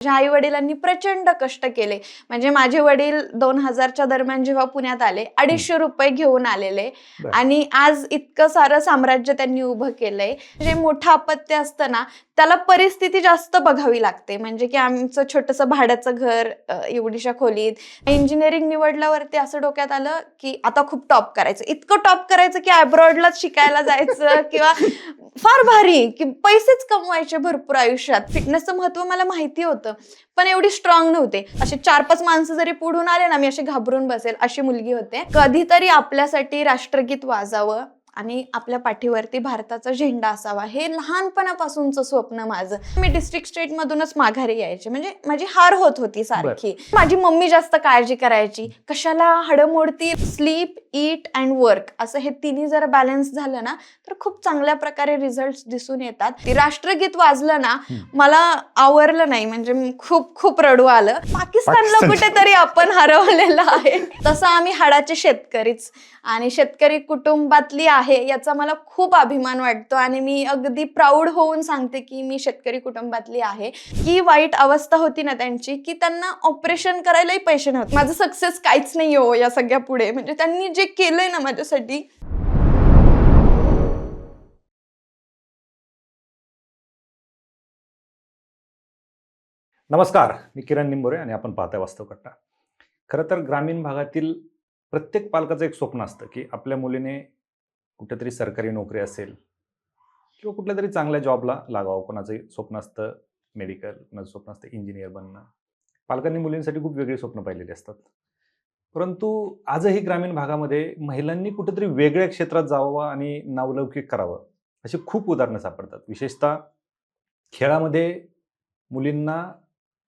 माझ्या आई वडिलांनी प्रचंड कष्ट केले. म्हणजे माझे वडील 2000च्या दरम्यान जेव्हा पुण्यात आले, 250 रुपये घेऊन आलेले आणि आज इतकं सारं साम्राज्य त्यांनी उभं केलंय. जे मोठं अपत्य असतं ना, त्याला परिस्थिती जास्त बघावी लागते. म्हणजे की आमचं छोटंसं भाड्याचं घर, एवढीशा खोलीत. इंजिनिअरिंग निवडल्यावरती असं डोक्यात आलं की आता खूप टॉप करायचं, इतकं टॉप करायचं की अब्रॉडलाच शिकायला जायचं किंवा फार भारी की पैसेच कमवायचे भरपूर आयुष्यात. फिटनेसचं महत्व मला माहिती होतं, पण एवढी स्ट्रॉंग नव्हते. असे 4-5 माणसं जरी पुढून आले ना, मी अशी घाबरून बसेल अशी मुलगी होते. कधीतरी आपल्यासाठी राष्ट्रगीत वाजावं आणि आपल्या पाठीवरती भारताचा झेंडा असावा, हे लहानपणापासूनचं स्वप्न माझं. मी डिस्ट्रिक्ट स्टेट मधूनच माघारी यायचे. म्हणजे माझी हार होत होती सारखी. माझी मम्मी जास्त काळजी करायची, कशाला हाडं मोडती. स्लीप, ईट अँड वर्क असं हे तिन्ही जर बॅलन्स झालं ना, तर खूप चांगल्या प्रकारे रिझल्ट दिसून येतात. ते राष्ट्रगीत वाजलं ना, मला आवरलं नाही. म्हणजे खूप खूप रडू आलं. पाकिस्तानला कुठेतरी आपण हरवलेलं आहे. तसं आम्ही हाडाचे शेतकरीच आणि शेतकरी कुटुंबातली आहे याचा मला खूप अभिमान वाटतो आणि मी अगदी प्राऊड होऊन सांगते की मी शेतकरी कुटुंबातली आहे. की वाईट अवस्था होती ना त्यांची, की त्यांना ऑपरेशन करायलाही पैसे नव्हते. माझं सक्सेस काहीच नाही हो या सगळ्या पुढे. म्हणजे त्यांनी जे केलंय ना माझ्यासाठी. नमस्कार, मी किरण निंबोरे आणि आपण पाहताय वास्तव कट्टा. खरं तर ग्रामीण भागातील प्रत्येक पालकाचं एक स्वप्न असतं की आपल्या मुलीने कुठेतरी सरकारी नोकरी असेल किंवा कुठल्या तरी चांगल्या जॉबला लागावं. कोणाचं स्वप्न असतं मेडिकल, कोणाचं स्वप्न असतं इंजिनियर बनणं. पालकांनी मुलींसाठी खूप वेगळी स्वप्न पाहिलेली असतात. परंतु आजही ग्रामीण भागामध्ये महिलांनी कुठेतरी वेगळ्या क्षेत्रात जावं आणि नावलौकिक करावं अशी खूप उदाहरणं सापडतात. विशेषतः खेळामध्ये मुलींना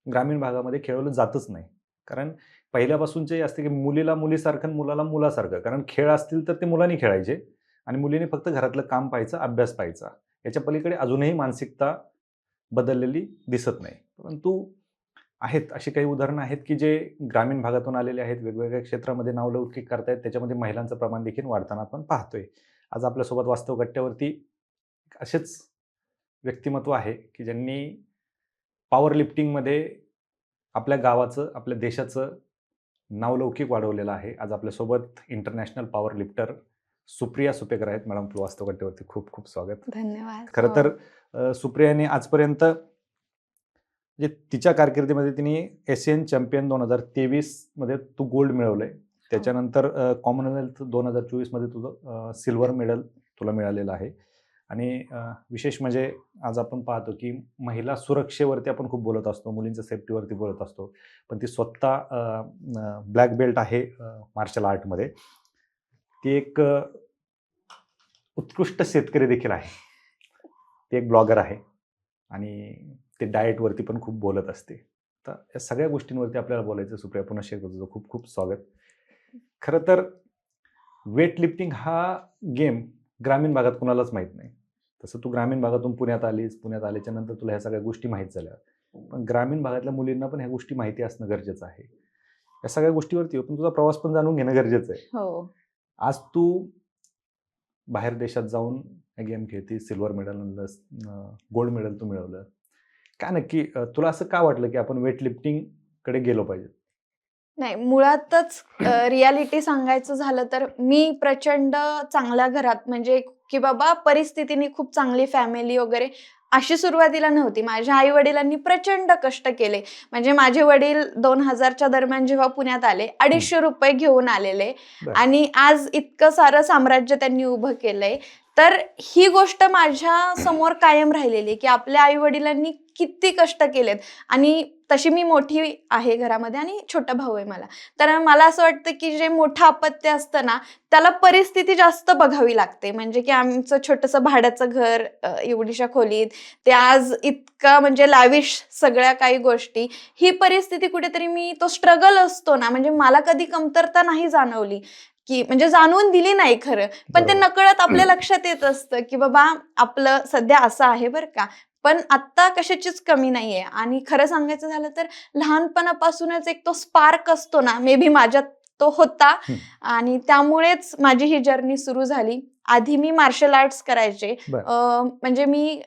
ग्रामीण भागामध्ये खेळवलं जातच नाही. कारण पहिल्यापासूनचे असते की मुलीला मुलीसारखं आणि मुलाला मुलासारखं. कारण खेळ असतील तर ते मुलांनी खेळायचे आणि मुलीने फक्त घरातलं काम पाहायचं, अभ्यास पाहायचा. याच्या पलीकडे अजूनही मानसिकता बदललेली दिसत नाही. परंतु आहेत अशी काही उदाहरणं आहेत की जे ग्रामीण भागातून आलेले आहेत, वेगवेगळ्या क्षेत्रामध्ये नावलौकिक करतायत. त्याच्यामध्ये महिलांचं प्रमाण देखील वाढताना आपण पाहतोय. आज आपल्यासोबत वास्तव कट्ट्यावरती असेच व्यक्तिमत्व आहे की ज्यांनी पॉवर लिफ्टिंगमध्ये आपल्या गावाचं, आपल्या देशाचं नावलौकिक वाढवलेलं आहे. आज आपल्यासोबत international power lifter Supriya Supekar आहेत. मॅडम, आपलं वास्तव कट्ट्यावरती खूप खूप स्वागत. धन्यवाद. खरं तर सुप्रियाने आजपर्यंत म्हणजे तिच्या कारकिर्दीमध्ये तिने एशियन चॅम्पियन 2023 मध्ये तू गोल्ड मिळवलंय. त्याच्यानंतर कॉमनवेल्थ 2024 मध्ये तुझं सिल्वर मेडल तुला मिळालेलं आहे. आणि विशेष म्हणजे आज आपण पाहतो की महिला सुरक्षेवरती आपण खूप बोलत असतो, मुलींच्या सेफ्टीवरती बोलत असतो, पण ती स्वतः ब्लॅक बेल्ट आहे मार्शल आर्टमध्ये. ती एक उत्कृष्ट शेतकरी देखील आहे. ती एक ब्लॉगर आहे आणि ते डाएटवरती पण खूप बोलत असते. तर या सगळ्या गोष्टींवरती आपल्याला बोलायचं. सुप्रिया, पुन्हा शेअर करतो. खूप खूप स्वागत. खरं तर वेट लिफ्टिंग हा गेम ग्रामीण भागात कुणालाच माहीत नाही. तसं तू ग्रामीण भागातून पुण्यात आलीस, पुण्यात आल्याच्या नंतर तुला ह्या सगळ्या गोष्टी माहीत झाल्या. पण ग्रामीण भागातल्या मुलींना पण ह्या गोष्टी माहिती असणं गरजेचं आहे. या सगळ्या गोष्टीवरती पण तुझा प्रवास पण जाणून घेणं गरजेचं आहे. हो. आज तू बाहेर देशात जाऊन गेम खेळती, सिल्वर मेडल आणलंस, गोल्ड मेडल तू मिळवलं. काय नक्की तुला असं का वाटलं की आपण वेट लिफ्टिंगकडे गेलो पाहिजे? नाही, मुळातच रियालिटी सांगायचं झालं तर मी प्रचंड चांगल्या घरात, म्हणजे की बाबा परिस्थितीने खूप चांगली फॅमिली वगैरे अशी सुरुवातीला नव्हती. माझ्या आई वडिलांनी प्रचंड कष्ट केले. म्हणजे माझे वडील 2000च्या दरम्यान जेव्हा पुण्यात आले, 250 रुपये घेऊन आलेले आणि आज इतकं सारं साम्राज्य त्यांनी उभं केलंय. तर ही गोष्ट माझ्या समोर कायम राहिलेली की आपल्या आई वडिलांनी किती कष्ट केलेत. आणि तशी मी मोठी आहे घरामध्ये आणि छोटा भाऊ आहे मला. तर मला असं वाटतं की जे मोठं अपत्य असतं ना, त्याला परिस्थिती जास्त बघावी लागते. म्हणजे की आमचं छोटंसं भाड्याचं घर, एवढीशा खोलीत, ते आज इतकं म्हणजे लॅविश सगळ्या काही गोष्टी. ही परिस्थिती कुठेतरी मी तो स्ट्रगल असतो ना, म्हणजे मला कधी कमतरता नाही जाणवली, की म्हणजे जाणवून दिली नाही खरं. पण ते नकळत आपल्या लक्षात येत असतं की बाबा आपलं सध्या असं आहे बरं का. पण आत्ता कशाचीच कमी नाहीये. आणि खरं सांगायचं झालं तर लहानपणापासूनच एक तो स्पार्क असतो ना, मे बी माझ्यात तो होता आणि त्यामुळेच माझी ही जर्नी सुरू झाली. आधी मी मार्शल आर्ट्स करायचे. म्हणजे मी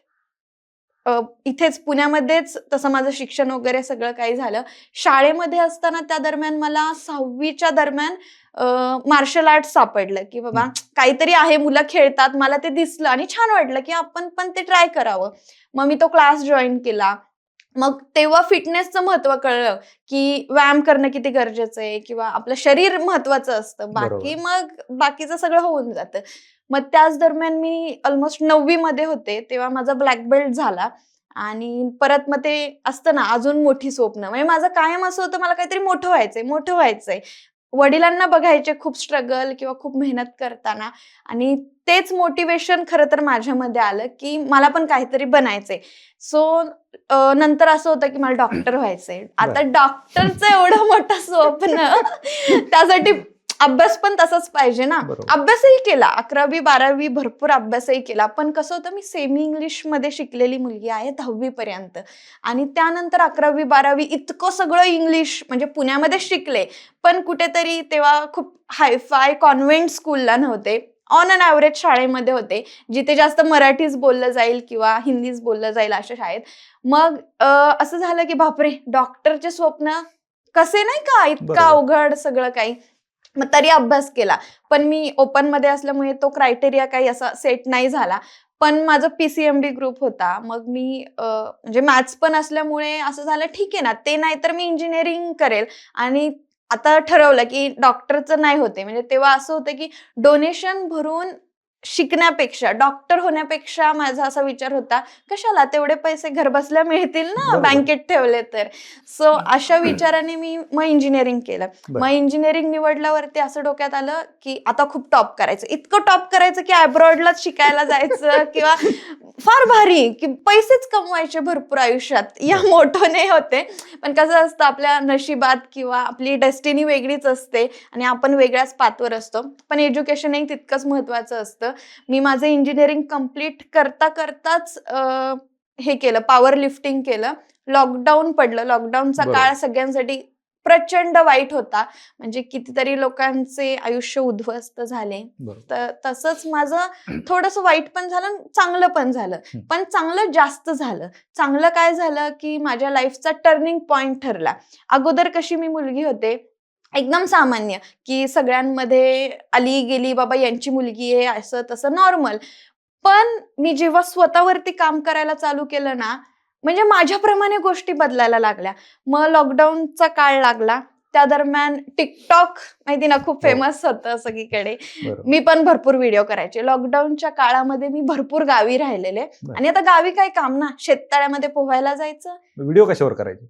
इथेच पुण्यामध्येच तसं माझं शिक्षण वगैरे सगळं काही झालं. शाळेमध्ये असताना त्या दरम्यान मला 6वीच्या दरम्यान मार्शल आर्ट सापडलं, की बाबा काहीतरी आहे, मुलं खेळतात, मला ते दिसलं आणि छान वाटलं, की आपण पण ते ट्राय करावं. मग मी तो क्लास जॉईन केला. मग तेव्हा फिटनेसचं महत्व कळलं, की व्यायाम करणं किती गरजेचं आहे किंवा आपलं शरीर महत्वाचं असतं. बाकी मग बाकीचं सगळं होऊन जातं. मग त्याच दरम्यान मी ऑलमोस्ट 9वी मध्ये होते, तेव्हा माझा ब्लॅक बेल्ट झाला आणि परत मग ते असतं ना अजून मोठी स्वप्न. म्हणजे माझं कायम असं होतं, मला काहीतरी मोठं व्हायचंय, मोठं व्हायचंय. वडिलांना बघायचे खूप स्ट्रगल किंवा खूप मेहनत करताना आणि तेच मोटिवेशन खरं तर माझ्यामध्ये आलं, की मला पण काहीतरी बनायचंय. सो नंतर असं होतं, की मला डॉक्टर व्हायचंय. आता डॉक्टरचं एवढं मोठं स्वप्न त्यासाठी अभ्यास पण तसाच पाहिजे ना. अभ्यासही केला, 11वी-12वी भरपूर अभ्यासही केला. पण कसं होतं, मी सेमी इंग्लिशमध्ये शिकलेली मुलगी आहे 10वी पर्यंत आणि त्यानंतर 11वी-12वी इतकं सगळं इंग्लिश म्हणजे पुण्यामध्ये शिकले. पण कुठेतरी तेव्हा खूप हायफाय कॉन्व्हेंट स्कूलला नव्हते. ऑन अन ॲव्हरेज शाळेमध्ये होते, जिथे जास्त मराठीच बोललं जाईल किंवा हिंदीच बोललं जाईल अशा शाळेत. मग असं झालं, की बापरे! डॉक्टरचे स्वप्न कसे नाही का, इतकं अवघड सगळं काही. मग तरी अभ्यास केला. पण मी ओपनमध्ये असल्यामुळे तो क्रायटेरिया काही असा सेट नाही झाला. पण माझं PCMB ग्रुप होता. मग मी म्हणजे मॅथ्स पण असल्यामुळे असं झालं, ठीक आहे ना, ते नाही तर मी इंजिनिअरिंग करेल आणि आता ठरवलं, की डॉक्टरचं नाही होते. म्हणजे तेव्हा असं होतं, की डोनेशन भरून शिकण्यापेक्षा, डॉक्टर होण्यापेक्षा माझा असा विचार होता, कशाला तेवढे पैसे घरबसल्या मिळतील ना बँकेत ठेवले तर. सो अशा विचाराने मी मग इंजिनिअरिंग केलं. मग इंजिनिअरिंग निवडल्यावरती असं डोक्यात आलं, की आता खूप टॉप करायचं. इतकं टॉप करायचं, की अब्रॉडलाच शिकायला जायचं किंवा फार भारी, की पैसेच कमवायचे भरपूर आयुष्यात. या मोठोने होते. पण कसं असतं, आपल्या नशिबात किंवा आपली डेस्टिनी वेगळीच असते आणि आपण वेगळ्याच पाथवर असतो. पण एज्युकेशनही तितकंच महत्वाचं असतं. मी माझं इंजिनिअरिंग कंप्लीट करताच हे केलं, पॉवर लिफ्टिंग केलं. लॉकडाऊन पडलं. लॉकडाऊनचा काळ सगळ्यांसाठी प्रचंड वाईट होता. म्हणजे कितीतरी लोकांचे आयुष्य उद्ध्वस्त झाले. तर तसंच माझं थोडंसं वाईट पण झालं, चांगलं पण झालं. पण चांगलं जास्त झालं. चांगलं काय झालं, की माझ्या लाईफचा टर्निंग पॉइंट ठरला. अगोदर कशी मी मुलगी होते, एकदम सामान्य, की सगळ्यांमध्ये आली गेली, बाबा यांची मुलगी आहे, असं तसं नॉर्मल. पण मी जेव्हा स्वतःवरती काम करायला चालू केलं ना, म्हणजे माझ्याप्रमाणे गोष्टी बदलायला लागल्या. मग लॉकडाऊनचा काळ लागला. त्या दरम्यान TikTok माहिती ना, खूप फेमस होतं सगळीकडे. मी पण भरपूर व्हिडिओ करायचे. लॉकडाऊनच्या काळामध्ये मी भरपूर गावी राहिलेले आणि आता गावी काय काम ना, शेततळ्यामध्ये पोहायला जायचं. व्हिडिओ कशावर करायचे?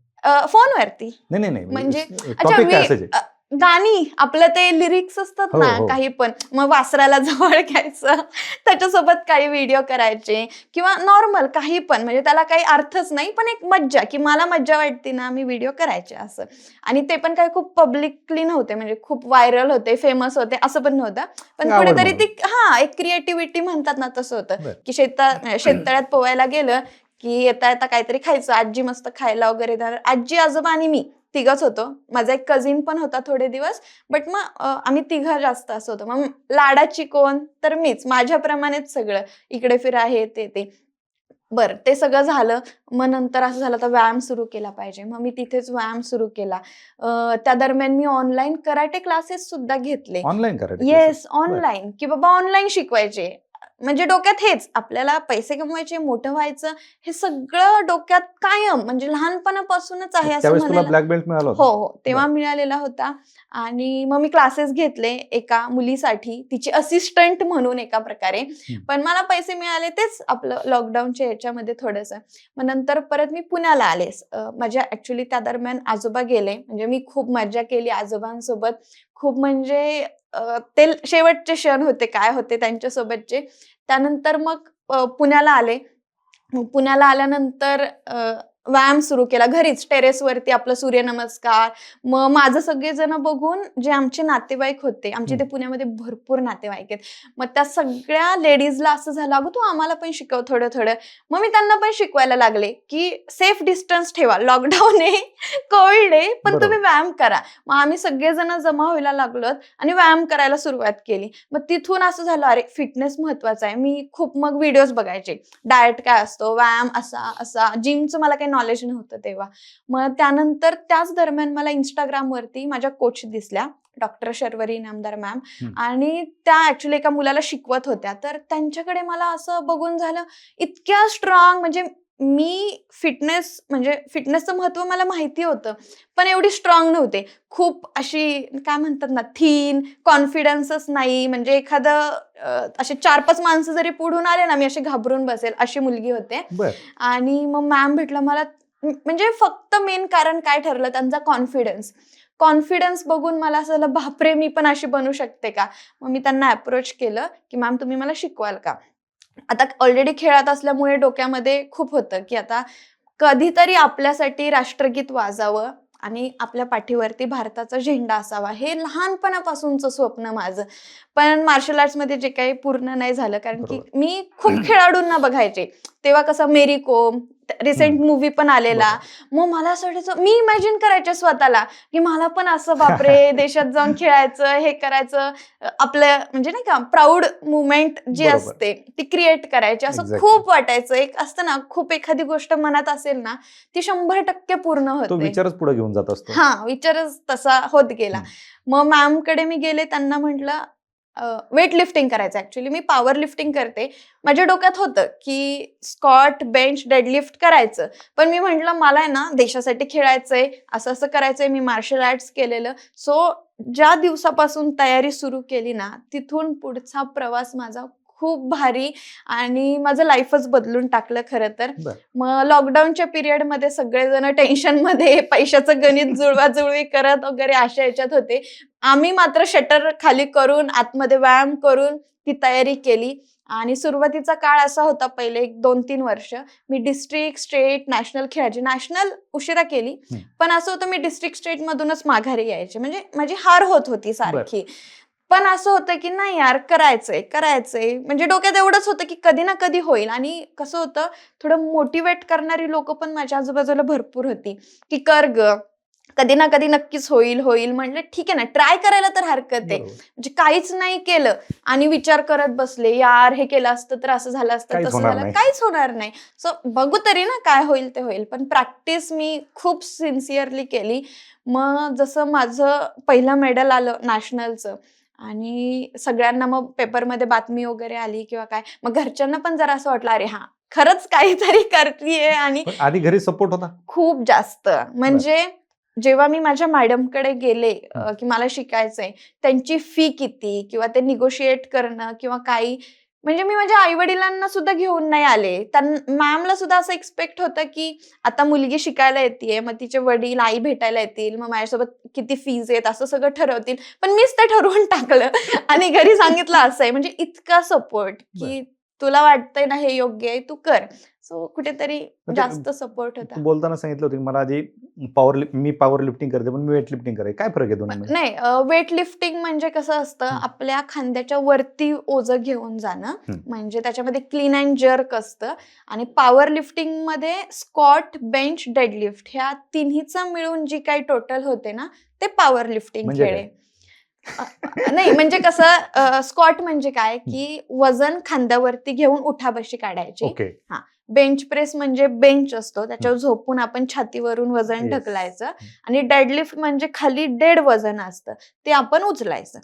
फोनवरती. नाही म्हणजे अच्छा, गाणी आपलं ते लिरिक्स असतात ना, काही पण मग वासराला जवळ घ्यायचं, त्याच्यासोबत काही व्हिडिओ करायचे किंवा नॉर्मल काही पण, म्हणजे त्याला काही अर्थच नाही, पण एक मज्जा, की मला मज्जा वाटते ना, मी व्हिडिओ करायचे असं. आणि ते पण काही खूप पब्लिकली नव्हते, म्हणजे खूप व्हायरल होते, फेमस होते असं पण नव्हतं. पण कुठेतरी ती एक क्रिएटिव्हिटी म्हणतात ना, तसं होतं, की शेततळ्यात पोहायला गेलं की येता येता काहीतरी खायचं. आजी मस्त खायला वगैरे देणार. आजी, आजोबा आणि मी तिघच होतो. माझा एक कझिन पण होता थोडे दिवस, बट मग आम्ही तिघं जास्त असं होतं. मग लाडाची कोण, तर मीच. माझ्याप्रमाणेच सगळं, इकडे फिरा, हे ते. बरं, ते सगळं झालं. मग नंतर असं झालं, तर व्यायाम सुरू केला पाहिजे. मग मी तिथेच व्यायाम सुरू केला. त्या दरम्यान मी ऑनलाईन कराटे क्लासेस सुद्धा घेतले. Online karate? येस, ऑनलाईन, की बाबा ऑनलाईन शिकवायचे. म्हणजे डोक्यात हेच, आपल्याला पैसे कमवायचे, मोठं व्हायचं, हे सगळं डोक्यात कायम, म्हणजे लहानपणापासूनच आहे असं त्यावेळेस तुला म्हणायला. ब्लॅक बेल्ट मिळाला हो, तेव्हा मिळालेला होता. आणि मग मी क्लासेस घेतले एका मुलीसाठी, तिची असिस्टंट म्हणून एका प्रकारे. पण मला पैसे मिळाले तेच आपलं लॉकडाऊनच्या याच्यामध्ये थोडंसं. मग नंतर परत मी पुण्याला आले. माझ्या ऍक्च्युली त्या दरम्यान आजोबा गेले, म्हणजे मी खूप मज्जा केली आजोबांसोबत. खूप म्हणजे ते शेवटचे क्षण होते, काय होते त्यांच्यासोबतचे. त्यानंतर मग पुण्याला आले. पुण्याला आल्यानंतर व्यायाम सुरू केला घरीच टेरेसवरती आपलं सूर्यनमस्कार. मग माझं सगळेजण बघून जे आमचे नातेवाईक होते, आमचे ते पुण्यामध्ये भरपूर नातेवाईक आहेत, मग त्या सगळ्या लेडीजला असं झालं, अगं तू आम्हाला पण शिकव थोडं थोडं. मग मी त्यांना पण शिकवायला लागले की सेफ डिस्टन्स ठेवा, लॉकडाऊन आहे, कोविड आहे, पण तुम्ही व्यायाम करा. मग आम्ही सगळेजण जमा व्हायला लागलो आणि व्यायाम करायला सुरुवात केली. मग तिथून असं झालं, अरे फिटनेस महत्वाचा आहे. मी खूप मग व्हिडिओज बघायचे, डाएट काय असतो, व्यायाम असा असा, जिमचं मला काही नॉलेज नव्हतं तेव्हा. मग त्यानंतर त्याच दरम्यान मला इंस्टाग्रामवरती माझ्या कोच दिसल्या, डॉक्टर शर्वरी इनामदार मॅम, आणि त्या ऍक्च्युली एका मुलाला शिकवत होत्या. तर त्यांच्याकडे मला असं बघून झालं, इतक्या स्ट्रॉंग, म्हणजे मी फिटनेसचं महत्व मला माहिती होतं, पण एवढी स्ट्रॉंग नव्हते. खूप अशी काय म्हणतात ना, थिन, कॉन्फिडन्सच नाही. म्हणजे एखादं असे 4-5 माणसं जरी पुढून आले ना, मी अशी घाबरून बसेल, अशी मुलगी होते. आणि मग मॅम भेटला मला. म्हणजे फक्त मेन कारण काय ठरलं, त्यांचा कॉन्फिडन्स बघून मला असं झालं, बापरे मी पण अशी बनू शकते का. मग मी त्यांना अप्रोच केलं की मॅम तुम्ही मला शिकवाल का. आता ऑलरेडी खेळात असल्यामुळे डोक्यामध्ये खूप होतं की आता कधीतरी आपल्यासाठी राष्ट्रगीत वाजावं आणि आपल्या पाठीवरती भारताचा झेंडा असावा, हे लहानपणापासूनचं स्वप्न माझं. पण मार्शल आर्ट्समध्ये जे काही पूर्ण नाही झालं, कारण की मी खूप खेळाडूंना बघायचे तेव्हा. कसं मेरी कोम, रिसेंट मूवी पण आलेला. मग मला असं वाटायचं, मी इमॅजिन करायचे स्वतःला की मला पण असं बापरे देशात जाऊन खेळायचं, हे करायचं, आपलं म्हणजे नाही का प्राऊड मुवमेंट जी असते ती क्रिएट करायची, असं खूप वाटायचं. एक असतं ना, खूप एखादी गोष्ट मनात असेल ना, ती 100% पूर्ण होते. विचारच पुढे घेऊन जात असतो. हा, विचारच तसा होत गेला. मग मॅम कडे मी गेले, त्यांना म्हटलं वेट लिफ्टिंग करायचं. ऍक्च्युली मी पॉवर लिफ्टिंग करते. माझ्या डोक्यात होतं की स्कॉट, बेंच, डेडलिफ्ट करायचं, पण मी म्हटलं मला आहे ना देशासाठी खेळायचंय, असं असं करायचंय. मी मार्शल आर्ट्स केलेलं. सो ज्या दिवसापासून तयारी सुरू केली ना, तिथून पुढचा प्रवास माझा खूप भारी आणि माझं लाईफच बदलून टाकलं खरं तर. मग लॉकडाऊनच्या पिरियडमध्ये सगळेजण टेन्शनमध्ये पैशाचं गणित जुळवाजुळवी करत वगैरे अशा ह्याच्यात होते. आम्ही मात्र शटर खाली करून आतमध्ये व्यायाम करून ती तयारी केली. आणि सुरुवातीचा काळ असा होता, पहिले 1-2-3 वर्ष मी डिस्ट्रिक्ट, स्टेट, नॅशनल खेळायचे. नॅशनल उशिरा केली, पण असं होतं मी डिस्ट्रिक्ट, स्टेट मधूनच माघारी यायचे. म्हणजे माझी हार होत होती सारखी. पण असं होतं की नाही यार, करायचंय. म्हणजे डोक्यात एवढंच होतं की कधी ना कधी होईल. आणि कसं होतं, थोडं मोटिवेट करणारी लोक पण माझ्या आजूबाजूला भरपूर होती की कर ग, कधी ना कधी नक्कीच होईल. म्हणलं ठीक आहे ना, ट्राय करायला तर हरकत आहे. म्हणजे काहीच नाही केलं आणि विचार करत बसले, यार हे केलं असतं तर असं झालं असतं, तसं झालं, काहीच होणार नाही. सो बघू तरी ना, काय होईल ते होईल. पण प्रॅक्टिस मी खूप सिन्सिअरली केली. मग जसं माझं पहिलं मेडल आलं नॅशनलचं आणि सगळ्यांना मग पेपरमध्ये बातमी वगैरे आली किंवा काय, मग घरच्यांना पण जरा असं वाटलं, अरे हा खरंच काहीतरी करतीये. आणि आधी घरी सपोर्ट होता खूप जास्त. म्हणजे जेव्हा मी माझ्या मॅडमकडे गेले की मला शिकायचंय, त्यांची फी किती किंवा ते निगोशिएट करणं किंवा काही, म्हणजे मी माझ्या आई वडिलांना सुद्धा घेऊन नाही आले. मॅमला सुद्धा असं एक्सपेक्ट होतं की आता मुलगी शिकायला येते, मग तिचे वडील आई भेटायला येतील, मग माझ्यासोबत किती फीज आहेत असं सगळं ठरवतील. पण मीच ते ठरवून टाकलं आणि घरी सांगितलं असं आहे. म्हणजे इतका सपोर्ट की तुला वाटतंय ना हे योग्य आहे, तू कर. सो कुठेतरी जास्त सपोर्ट होता. बोलताना सांगितलं होतं की मला आधी मी पॉवर लिफ्टिंग करते, पण मी वेट लिफ्टिंग करते. काय फरक आहे दोन्हीमध्ये? नाही, वेट लिफ्टिंग म्हणजे कसं असतं, आपल्या खांद्याच्या वरती ओझं घेऊन जाणं, म्हणजे त्याच्यामध्ये क्लीन अँड जर्क असतं. आणि पॉवर लिफ्टिंग मध्ये स्क्वॉट, बेंच, डेडलिफ्ट ह्या तिन्हीचं मिळून जी काही टोटल होते ना, ते पॉवर लिफ्टिंग खेळ. नाही म्हणजे कसं, स्क्वॉट म्हणजे काय की वजन खांद्यावरती घेऊन उठाबशी काढायची. हा, बेंच प्रेस म्हणजे बेंच असतो, त्याच्यावर झोपून आपण छातीवरून वजन ढकलायचं. आणि डेडलिफ्ट म्हणजे खाली डेड वजन असतं, ते आपण उचलायचं.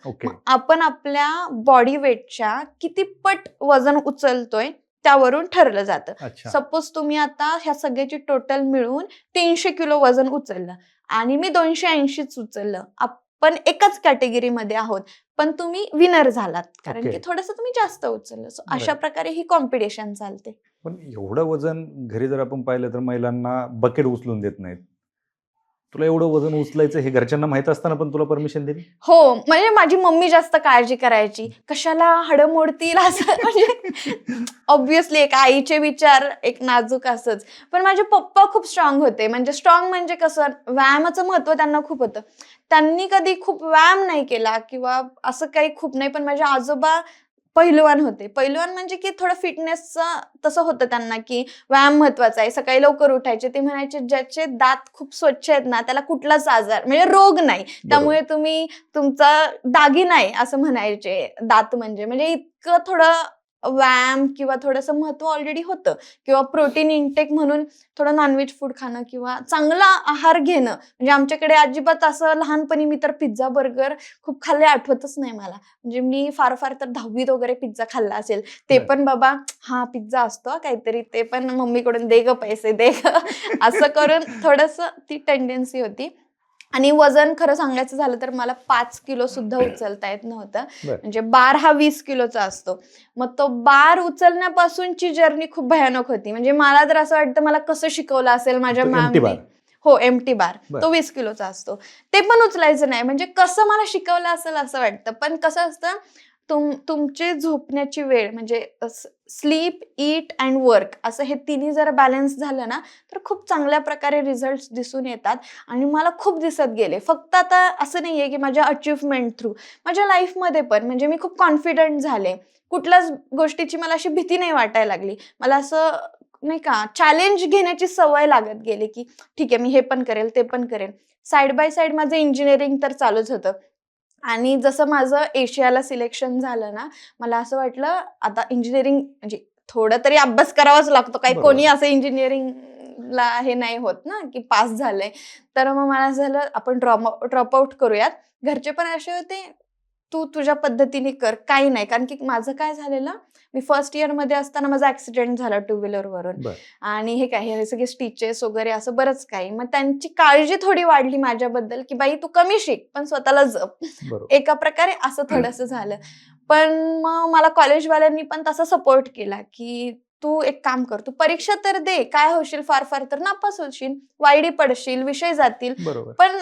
आपण आपल्या बॉडी वेटच्या किती पट वजन उचलतोय त्यावरून ठरलं जातं. सपोज तुम्ही आता ह्या सगळ्याची टोटल मिळून 300 किलो वजन उचललं आणि मी 280च उचललं, पण एकाच कॅटेगरीमध्ये आहोत, पण तुम्ही विनर झालात कारण की थोडंसं तुम्ही जास्त उचललं. अशा प्रकारे ही कॉम्पिटिशन चालते. पण एवढं वजन घरी जर आपण पाहिलं तर महिलांना बकेट उचलून देत नाहीत. तुला एवढं वजन उचलायचं हे घरच्यांना माहित असताना पण तुला परमिशन दिली? हो, म्हणजे माझी मम्मी जास्त काळजी करायची. कशाला हाडं मोडतील असं म्हणजे ऑब्व्हियसली एक आईचे विचार एक नाजूक असंच. पण माझे पप्पा खूप स्ट्रॉंग होते. म्हणजे स्ट्रॉंग म्हणजे कसं व्यायामाचं महत्त्व त्यांना खूप होतं. त्यांनी कधी खूप व्यायाम नाही केला किंवा असं काही खूप नाही. पण माझे आजोबा पैलवान होते. पैलवान म्हणजे की थोडं फिटनेसचं तसं होतं त्यांना, की व्यायाम महत्त्वाचा आहे. सकाळी लवकर उठायचे. ते म्हणायचे, "ज्याचे दात खूप स्वच्छ आहेत ना, त्याला कुठलाच आजार म्हणजे रोग नाही. त्यामुळे तुम्ही तुमचा दागिना आहे," असं म्हणायचे दात म्हणजे. म्हणजे इतकं थोडं व्यायाम किंवा थोडंसं महत्त्व ऑलरेडी होतं किंवा प्रोटीन इंटेक म्हणून थोडं नॉन-व्हेज फूड खाणं किंवा चांगला आहार घेणं. म्हणजे आमच्याकडे अजिबात असं लहानपणी मी तर पिझ्झा, बर्गर खूप खाल्ले आठवतच नाही मला. म्हणजे मी फार तर 10वीत वगैरे पिझ्झा खाल्ला असेल. ते बरं. पण बाबा हा पिझ्झा असतो हां काहीतरी, ते पण मम्मीकडून दे गं पैसे दे गं असं करून थोडंसं ती टेंडन्सी होती. आणि वजन खरं सांगायचं झालं तर मला 5 किलो सुद्धा उचलता येत नव्हतं. बरं. म्हणजे बार हा 20 किलोचा असतो. मग तो बार उचलण्यापासूनची जर्नी खूप भयानक होती. म्हणजे मला तर असं वाटतं मला कसं शिकवलं असेल माझ्या तो एम्प्टी मॅमने. बार. हो, एम्प्टी बार. बरं. तो 20 किलोचा असतो. ते पण उचलायचं नाही. म्हणजे कसं मला शिकवलं असेल असं वाटतं. पण कसं असतं तुमची झोपण्याची वेळ म्हणजे स्लीप, ईट अँड वर्क असं हे तिन्ही जर बॅलन्स झालं ना, तर खूप चांगल्या प्रकारे रिझल्ट्स दिसून येतात आणि मला खूप दिसत गेले. फक्त आता असं नाहीये की माझ्या अचीव्हमेंट थ्रू, माझ्या लाईफमध्ये पण म्हणजे मी खूप कॉन्फिडंट झाले. कुठल्याच गोष्टीची मला अशी भीती नाही वाटायला लागली. मला असं नाही का चॅलेंज घेण्याची सवय लागत गेली, की ठीक आहे मी हे पण करेल, ते पण करेल. साइड बाय साइड माझं इंजिनिअरिंग तर चालूच होतं. आणि जसं माझं एशियाला सिलेक्शन झालं ना, मला असं वाटलं आता इंजिनिअरिंग म्हणजे थोडा तरी अभ्यास करावाच लागतो. काही बरोबर. कोणी असं इंजिनिअरिंगला हे नाही होत ना, की पास झालंय. तर मग मला असं झालं आपण ड्रॉप आउट करूयात. घरचे पण असे होते, "तू तुझ्या पद्धतीने कर, काही नाही." कारण की माझं काय झालेलं, मी फर्स्ट इयरमध्ये असताना माझा ॲक्सिडेंट झाला टू व्हीलरवरून. बरं. आणि हे काय हे सगळे स्टिचेस वगैरे असं बरंच काही. मग त्यांची काळजी थोडी वाढली माझ्याबद्दल, की "बाई तू कमी शिक, पण स्वतःला जप." बरोबर. एका प्रकारे असं थोडंसं झालं. पण मग मला कॉलेजवाल्यांनी पण तसा सपोर्ट केला, की "तू एक काम कर, तू परीक्षा तर दे. काय होशील फार तर नापास होशील, वायडी पडशील, विषय जातील. बरोबर. पण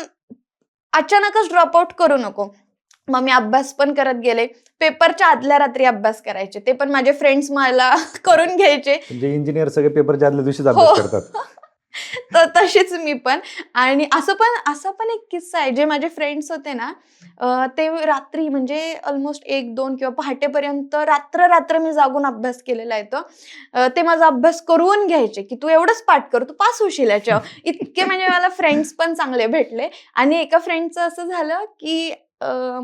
अचानकच ड्रॉप आउट करू नको." मग मी अभ्यास पण करत गेले. पेपरच्या आदल्या रात्री अभ्यास करायचे. ते पण माझे फ्रेंड्स मला करून घ्यायचे. म्हणजे इंजिनियर सगळे पेपरच्या आदल्या दिवशीच हो. अभ्यास करतात. तर तशीच मी पण. आणि असा पण एक किस्सा आहे, जे माझे फ्रेंड्स होते ना, ते रात्री म्हणजे अल्मोस्ट 1-2 किंवा पहाटेपर्यंत रात्र मी जागून अभ्यास केलेला आहे तो. ते माझा अभ्यास करून घ्यायचे, की "तू एवढंच पाठ कर, तू पास होशील याच्यावर." इतके म्हणजे मला फ्रेंड्स पण चांगले भेटले. आणि एका फ्रेंडचं असं झालं, की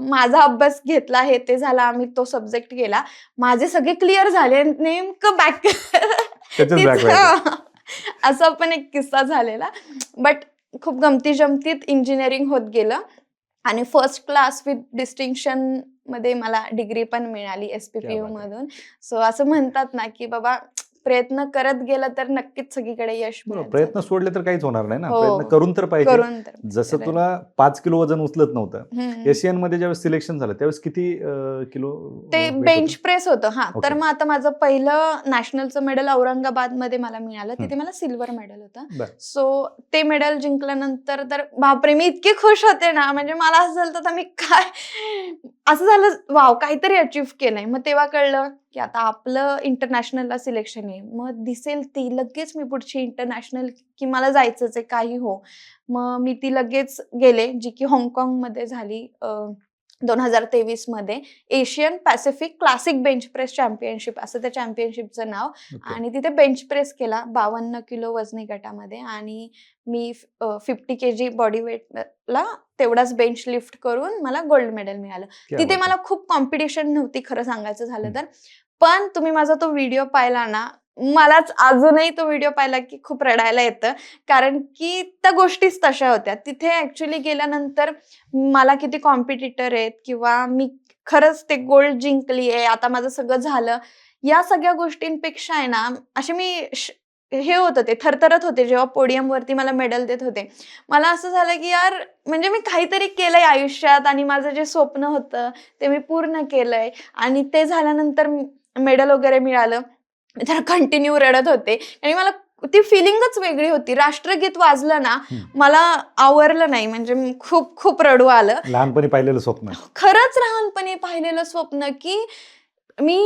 माझा अभ्यास घेतला, हे ते झालं, आम्ही तो सब्जेक्ट केला. माझे सगळे क्लिअर झाले. नेमकं बॅक त्याच्याच बॅक व्हायचं. तिचं असा पण एक किस्सा झालेला. बट खूप गमती-जमतीत इंजिनिअरिंग होत गेलं आणि फर्स्ट क्लास विथ डिस्टिंक्शनमध्ये मला डिग्री पण मिळाली क्या बात है! मधून. सो असं म्हणतात ना, की बाबा प्रयत्न करत गेलं तर नक्कीच सगळीकडे यश बरोबर. मिळत प्रयत्न जातं. सोडले तर काहीच होणार नाही ना. हो. प्रयत्न करून तर पाहिजे. करून तर जसं पाहिजे. तुला 5 किलो वजन उचलत नव्हतं. हं. एशियनमध्ये ज्यावेळेस सिलेक्शन झालं त्यावेळेस किती किलो ते वेट बेंच होतं? प्रेस होतं. हां, तर ओके. मग आता माझं पहिलं नॅशनलचं मेडल औरंगाबादमध्ये मला मिळालं. हं. तिथे मला सिल्व्हर मेडल होतं. बरं. सो ते मेडल जिंकल्यानंतर तर बापरे! मी इतकी खुश होते ना, म्हणजे मला असं झालं होतं, आता मी काय असं झालं, वॉव! काहीतरी अचीव्ह केलंय. मग तेव्हा कळलं, की आता आपलं इंटरनॅशनलला सिलेक्शन आहे. मग दिसेल ती लगेच मी पुढची इंटरनॅशनल, की मला जायचंच आहे काही हो. मग मी ती लगेच गेले, जी की हाँगकाँगमध्ये झाली 2023 मध्ये. Asian Pacific classic bench press championship असं त्या चॅम्पियनशिपचं नाव. ओके. आणि तिथे बेंच प्रेस केला 52 किलो वजनी गटामध्ये आणि मी 50 केजी बॉडी वेटला तेवढाच बेंच लिफ्ट करून मला गोल्ड मेडल मिळालं. क्या तिथे बात है! मला खूप कॉम्पिटिशन नव्हती खरं सांगायचं झालं हं. तर. पण तुम्ही माझा तो व्हिडिओ पाहिला ना, मलाच अजूनही तो व्हिडिओ पाहिला की खूप रडायला येतं. कारण की त्या गोष्टीच तशा होत्या. तिथे ॲक्चुअली गेल्यानंतर मला किती कॉम्पिटिटर आहेत किंवा मी खरंच ते गोल्ड जिंकली आहे, आता माझं सगळं झालं. या सगळ्या गोष्टींपेक्षा आहे ना, असे मी हे होत होते, थरथरत होते जेव्हा पोडियमवरती मला मेडल देत होते. मला असं झालं की यार म्हणजे मी काहीतरी केलंय आयुष्यात आणि माझं जे स्वप्न होतं ते मी पूर्ण केलंय आणि ते झाल्यानंतर मेडल वगैरे मिळालं. मी जरा कंटिन्यू रडत होते आणि मला ती फिलिंगच वेगळी होती. राष्ट्रगीत वाजलं ना, मला आवरलं नाही, म्हणजे खूप खूप रडू आलं. लहानपणी पाहिलेलं स्वप्न. खरंच लहानपणी पाहिलेलं स्वप्न, की मी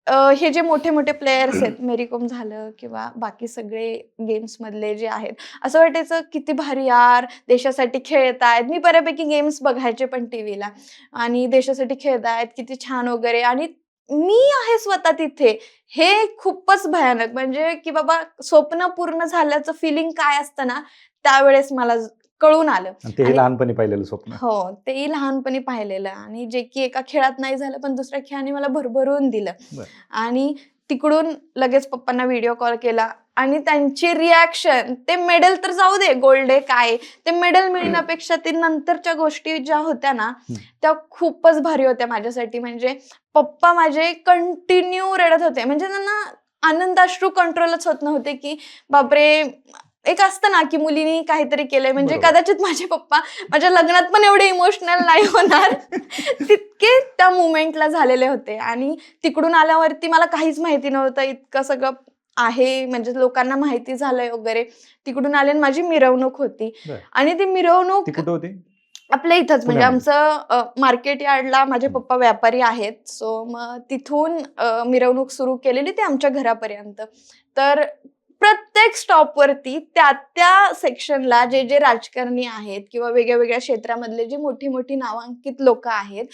हे जे मोठे मोठे प्लेयर्स आहेत, मेरी कोम झालं किंवा बाकी सगळे गेम्स मधले जे आहेत, असं वाटायचं किती भारी यार, देशासाठी खेळतायत. मी बऱ्यापैकी गेम्स बघायचे पण टीव्हीला, आणि देशासाठी खेळतायत, किती छान वगैरे, आणि मी आहे स्वतः तिथे. हे खूपच भयानक, म्हणजे की बाबा स्वप्न पूर्ण झाल्याचं फिलिंग काय असतं ना, त्यावेळेस मला कळून आलं. ते लहानपणी पाहिलेलं स्वप्न. हो, तेही लहानपणी पाहिलेलं, आणि जे की एका खेळात नाही झालं, पण दुसऱ्या खेळाने मला भरभरून दिलं. आणि तिकडून लगेच पप्पांना व्हिडिओ कॉल केला, आणि त्यांची रिॲक्शन, ते मेडल तर जाऊ दे, गोल्ड आहे काय, ते मेडल मिळण्यापेक्षा ते नंतरच्या गोष्टी ज्या होत्या ना, त्या खूपच भारी होत्या माझ्यासाठी. म्हणजे पप्पा माझे कंटिन्यू रडत होते, म्हणजे त्यांना आनंदाश्रू कंट्रोलच होत नव्हते, की बापरे. एक असतं ना, की मुलीने काहीतरी केलंय, म्हणजे कदाचित माझे पप्पा माझ्या लग्नात पण एवढे इमोशनल नाही होणार, तितके त्या मुवमेंटला झालेले होते. आणि तिकडून आल्यावरती मला काहीच माहिती नव्हतं, इतकं सगळं आहे, म्हणजे लोकांना माहिती झालंय वगैरे. तिकडून आले, माझी मिरवणूक होती, आणि ती मिरवणूक आपल्या इथंच, म्हणजे आमचं मार्केट यार्डला माझे पप्पा व्यापारी आहेत. सो मग तिथून मिरवणूक सुरू केलेली, ते आमच्या घरापर्यंत. तर प्रत्येक स्टॉपवरती त्या सेक्शनला जे जे राजकारणी आहेत किंवा वेगळ्या वेगळ्या क्षेत्रामधले जे मोठी मोठी नामांकित लोक आहेत,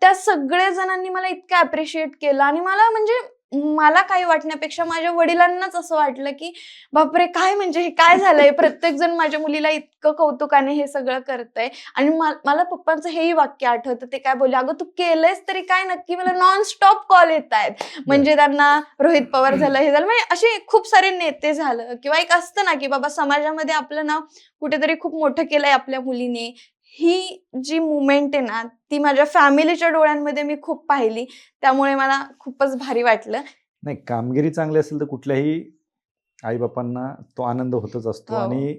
त्या सगळ्या जणांनी मला इतकं अप्रिशिएट केलं. आणि मला, म्हणजे मला काही वाटण्यापेक्षा माझ्या वडिलांनाच असं वाटलं, की बापरे, काय म्हणजे हे काय झालंय, प्रत्येक जण माझ्या मुलीला इतकं कौतुकाने हे सगळं करतंय. आणि मला पप्पांचं हेही वाक्य आठवतं, ते काय बोलले, अगं तू केलंयस तरी काय नक्की, मला नॉन स्टॉप कॉल येत आहेत. म्हणजे त्यांना रोहित पवार झालं, हे झालं, म्हणजे असे खूप सारे नेते झालं, किंवा एक असतं ना, की बाबा समाजामध्ये आपलं नाव कुठेतरी खूप मोठं केलंय आपल्या मुलीने. ही जी मुवमेंट आहे ना, ती माझ्या फॅमिलीच्या डोळ्यांमध्ये मी खूप पाहिली, त्यामुळे मला खूपच भारी वाटलं. नाही, कामगिरी चांगली असेल तर कुठल्याही आई बापांना तो आनंद होतच असतो. आणि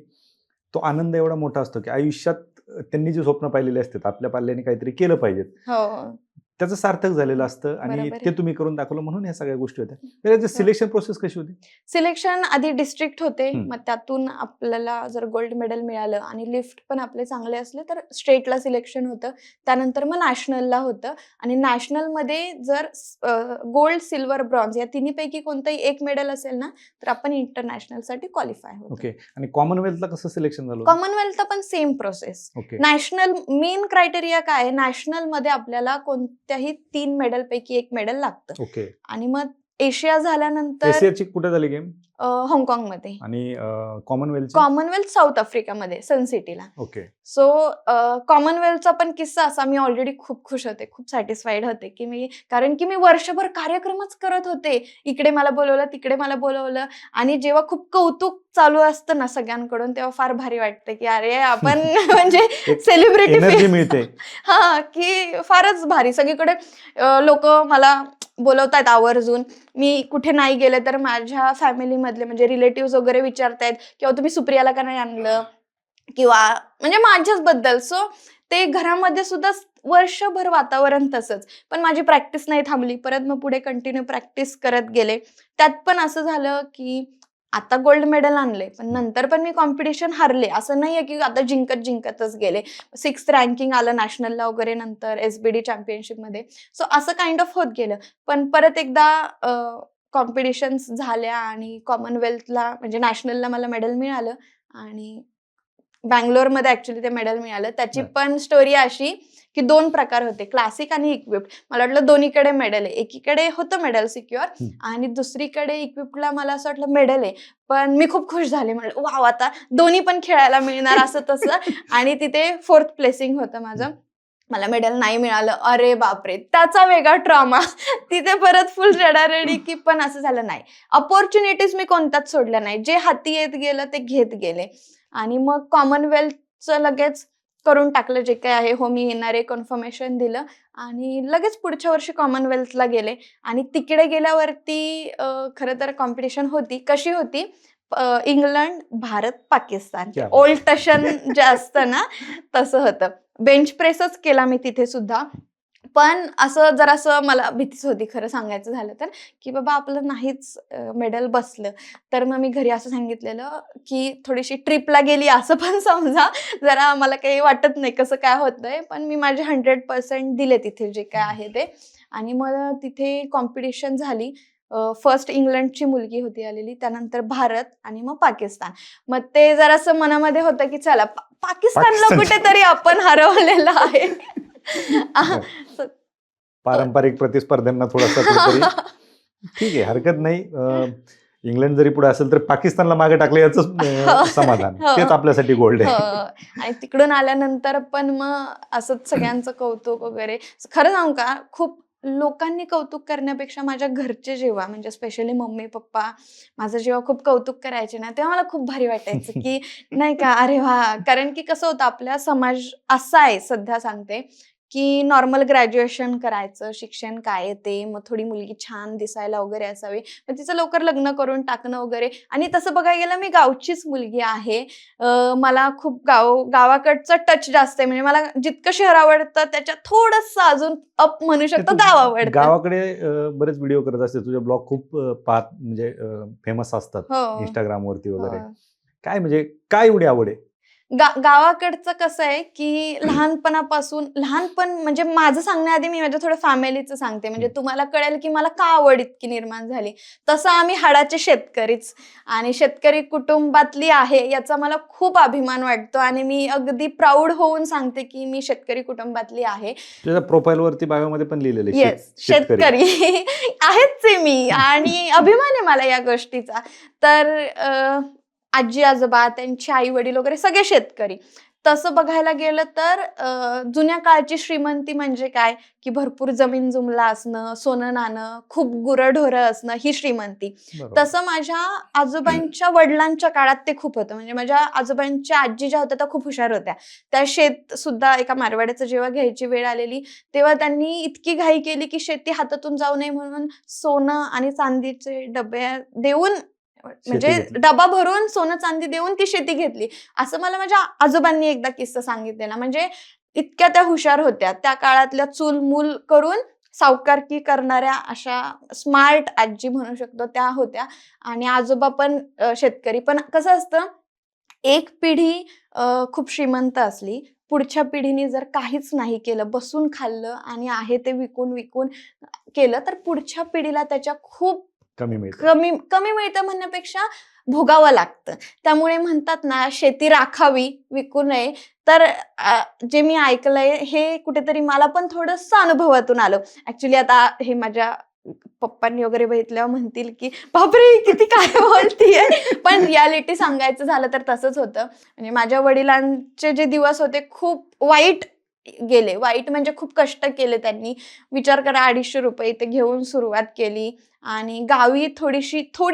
तो आनंद एवढा मोठा असतो, की आयुष्यात त्यांनी जे स्वप्न पाहिलेले असतात, आपल्या पाल्याने काहीतरी केलं पाहिजे, त्याचं सार्थक झालेलं असतं. आणि ते तुम्ही करून दाखवलं, म्हणून ह्या सगळ्या गोष्टी होत्या. सिलेक्शन प्रोसेस कशी होती? सिलेक्शन आधी डिस्ट्रिक्ट होते, मग त्यातून आपल्याला जर गोल्ड मेडल मिळालं आणि लिफ्ट पण आपले चांगले असले तर स्टेटला सिलेक्शन होतं. त्यानंतर मग नॅशनलला होतं, आणि नॅशनलमध्ये जर गोल्ड, सिल्वर, ब्रॉन्झ या तिन्हीपैकी कोणतंही एक मेडल असेल ना, तर आपण इंटरनॅशनलसाठी क्वालिफाय होतो. ओके. आणि कॉमनवेल्थला कसं सिलेक्शन झालं? कॉमनवेल्थला पण same process. National main criteria काय आहे, नॅशनलमध्ये आपल्याला कोणत्याही 3 मेडल पैकी 1 मेडल लागतं. ओके. आणि मग एशिया झाल्यानंतर एशियाची कुठे झाली गेम? हाँगकाँगमध्ये. आणि कॉमनवेल्थ साऊथ आफ्रिकामध्ये, सन सिटीला. ओके. सो कॉमनवेल्थचा पण किस्सा असा, मी ऑलरेडी खूप खुश होते, खूप सॅटिस्फाईड होते, की कारण की मी वर्षभर कार्यक्रमच करत होते. इकडे मला बोलवलं, तिकडे मला बोलवलं, आणि जेव्हा खूप कौतुक चालू असतं ना सगळ्यांकडून, तेव्हा फार भारी वाटतं, की अरे आपण म्हणजे सेलिब्रिटी मिळते. हा, की फारच भारी. सगळीकडे लोक मला बोलवतायत आवर्जून. मी कुठे नाही गेले तर माझ्या फॅमिलीमधले, म्हणजे रिलेटिव्ह वगैरे विचारतायत, किंवा तुम्ही सुप्रियाला का नाही आणलं, किंवा म्हणजे माझ्याच बद्दल. सो ते घरामध्ये सुद्धा वर्षभर वातावरण तसंच. पण माझी प्रॅक्टिस नाही थांबली, परत मग पुढे कंटिन्यू प्रॅक्टिस करत गेले. त्यात पण असं झालं, की आता गोल्ड मेडल आणले, पण नंतर पण मी कॉम्पिटिशन हारले. असं नाहीये की आता जिंकतच गेले. 6th रँकिंग आलं नॅशनलला वगैरे, नंतर SBD चॅम्पियनशिपमध्ये. सो असं काइंड ऑफ होत गेलं. पण परत एकदा कॉम्पिटिशन्स झाल्या, आणि कॉमनवेल्थला म्हणजे नॅशनलला मला मेडल मिळालं, आणि बँगलोरमध्ये ऍक्च्युली ते मेडल मिळालं. त्याची पण स्टोरी अशी, की 2 प्रकार होते, क्लासिक आणि इक्विप्ड. मला वाटलं दोन्हीकडे मेडल आहे. एकीकडे होतं मेडल सिक्युअर, आणि दुसरीकडे इक्विप्डला मला असं वाटलं मेडल आहे. पण मी खूप खुश झाले, म्हणलं वाव, आता दोन्ही पण खेळायला मिळणार, असं तसं. आणि तिथे 4th प्लेसिंग होतं माझं. मला मेडल नाही मिळालं. अरे बापरे, त्याचा वेगळा ट्रॉमा. तिथे परत फुल रडारडी, की पण असं झालं नाही. अपॉर्च्युनिटीज मी कोणत्याच सोडल्या नाही. जे हाती येत गेलं ते घेत गेले. आणि मग कॉमनवेल्थचं लगेच करून टाकलं, जे काय आहे. हो, मी येणार आहे, कन्फर्मेशन दिलं, आणि लगेच पुढच्या वर्षी कॉमनवेल्थला गेले. आणि तिकडे गेल्यावरती खरं तर कॉम्पिटिशन होती. कशी होती, इंग्लंड, भारत, पाकिस्तान, ओल्ड टशन जे असतं ना, तसं होतं. बेंच प्रेसच केला मी तिथे सुद्धा. पण असं जरासं मला भीतीच होती खरं सांगायचं झालं तर, की बाबा आपलं नाहीच मेडल बसलं, तर मग मी घरी असं सांगितलेलं, की थोडीशी ट्रिपला गेली असं पण समजा. जरा मला काही वाटत नाही कसं काय होतंय, पण मी माझे 100% दिले तिथे जे काय आहे ते. आणि मग तिथे कॉम्पिटिशन झाली. फर्स्ट इंग्लंडची मुलगी होती आलेली, त्यानंतर भारत आणि मग पाकिस्तान. मग ते जरासं मनामध्ये होतं, की चला पाकिस्तानला पाकिस्तानची कुठेतरी आपण हरवलेलं आहे. बरं. पारंपरिक प्रतिस्पर्ध्यांना थोडासा कुठेतरी ठीक आहे, हरकत नाही. इंग्लंड जरी पुढे असेल तर पाकिस्तानला मागे टाकलं याचं समाधान, हो, तेच आपल्यासाठी गोल्ड हो. आहे. आणि तिकडून आल्यानंतर पण मग असंच सगळ्यांचं कौतुक वगैरे. खरं सांगू का, खूप लोकांनी कौतुक करण्यापेक्षा माझ्या घरचे जेव्हा म्हणजे स्पेशली मम्मी-पप्पा माझं जेव्हा खूप कौतुक करायचे ना, तेव्हा मला खूप भारी वाटायचं, की नाही का, अरे वाह! कारण की कसं होतं आपला समाज असा आहे सध्या सांगते, की नॉर्मल ग्रॅज्युएशन करायचं, शिक्षण काय आहे ते, मग थोडी मुलगी छान दिसायला वगैरे असावी. मग तिचं लवकर लग्न करून टाकणं वगैरे. आणि तसं बघायला गेलं मी गावचीच मुलगी आहे. मला खूप गावाकडचं टच जास्त आहे. म्हणजे मला जितकं शहर आवडतं त्याच्यात थोडंसं अजून अप म्हणू ते शकतो, तू गाव आवडतं. गावाकडे बरेच व्हिडिओ करत असते. तुझे ब्लॉग खूप पाहत म्हणजे फेमस असतात हो, Instagramवरती वगैरे. हो. काय म्हणजे काय एवढी आवड आहे? गावाकडचं कसं आहे, की लहानपणापासून लहानपण म्हणजे माझं सांगण्याआधी मी माझ्या थोडं फॅमिलीचं सांगते. म्हणजे हं. तुम्हाला कळेल, की मला का आवड इतकी निर्माण झाली. तसं आम्ही हाडाचे शेतकरीच आणि शेतकरी कुटुंबातली आहे याचा मला खूप अभिमान वाटतो आणि मी अगदी प्राउड होऊन सांगते, की मी शेतकरी कुटुंबातली आहे. तुझ्या प्रोफाईलवरती बायोमध्ये पण लिहिलेलं आहे येस, शेतकरी. शेतकरी आहेच आहे मी आणि अभिमान आहे मला या गोष्टीचा. तर आजी-आजोबा, त्यांचे आई-वडील वगैरे सगळे शेतकरी. तसं बघायला गेलं तर जुन्या काळची श्रीमंती म्हणजे काय, की भरपूर जमीन-जुमला असणं, सोनं-नाणं, खूप गुरंढोरं असणं ही श्रीमंती. बरोबर. तसं माझ्या आजोबांच्या वडिलांच्या काळात ते खूप होतं. म्हणजे माझ्या आजोबांच्या आजी ज्या होत्या त्या खूप हुशार होत्या. त्या शेतसुद्धा एका मारवाड्याचं जेव्हा घ्यायची वेळ आलेली, तेव्हा त्यांनी इतकी घाई केली, की शेती हातातून जाऊ नये म्हणून सोनं आणि चांदीचे डबे देऊन म्हणजे शेती घेतली. डबा भरून सोनं-चांदी देऊन ती शेती घेतली. असं मला माझ्या आजोबांनी एकदा किस्सा सांगितलेला. म्हणजे इतक्या त्या हुशार होत्या. त्या काळातल्या चूल-मूल करून सावकारकी करणाऱ्या अशा स्मार्ट आजी म्हणू शकतो त्या होत्या. आणि आजोबा पण शेतकरी. पण कसं असतं, एक पिढी खूप श्रीमंत असली, पुढच्या पिढीने जर काहीच नाही केलं, बसून खाल्लं आणि आहे ते विकून-विकून केलं, तर पुढच्या पिढीला त्याच्या खूप कमी मिळतं. कमी कमी मिळतं म्हणण्यापेक्षा भोगावं लागतं. त्यामुळे म्हणतात ना, शेती राखावी, विकू नये. तर जे मी ऐकलंय हे कुठेतरी मला पण थोडंसं अनुभवातून आलं. ॲक्चुअली आता हे माझ्या पप्पांनी वगैरे बघितल्यावर म्हणतील, की "बापरे! किती काय बोलतीये." पण रिॲलिटी सांगायचं झालं तर तसंच होतं. म्हणजे माझ्या वडिलांचे जे दिवस होते खूप वाईट गेले. वाईट म्हणजे खूप कष्ट केले त्यांनी. विचार करा ₹250 इथे घेऊन सुरुवात केली आणि गावी थोडी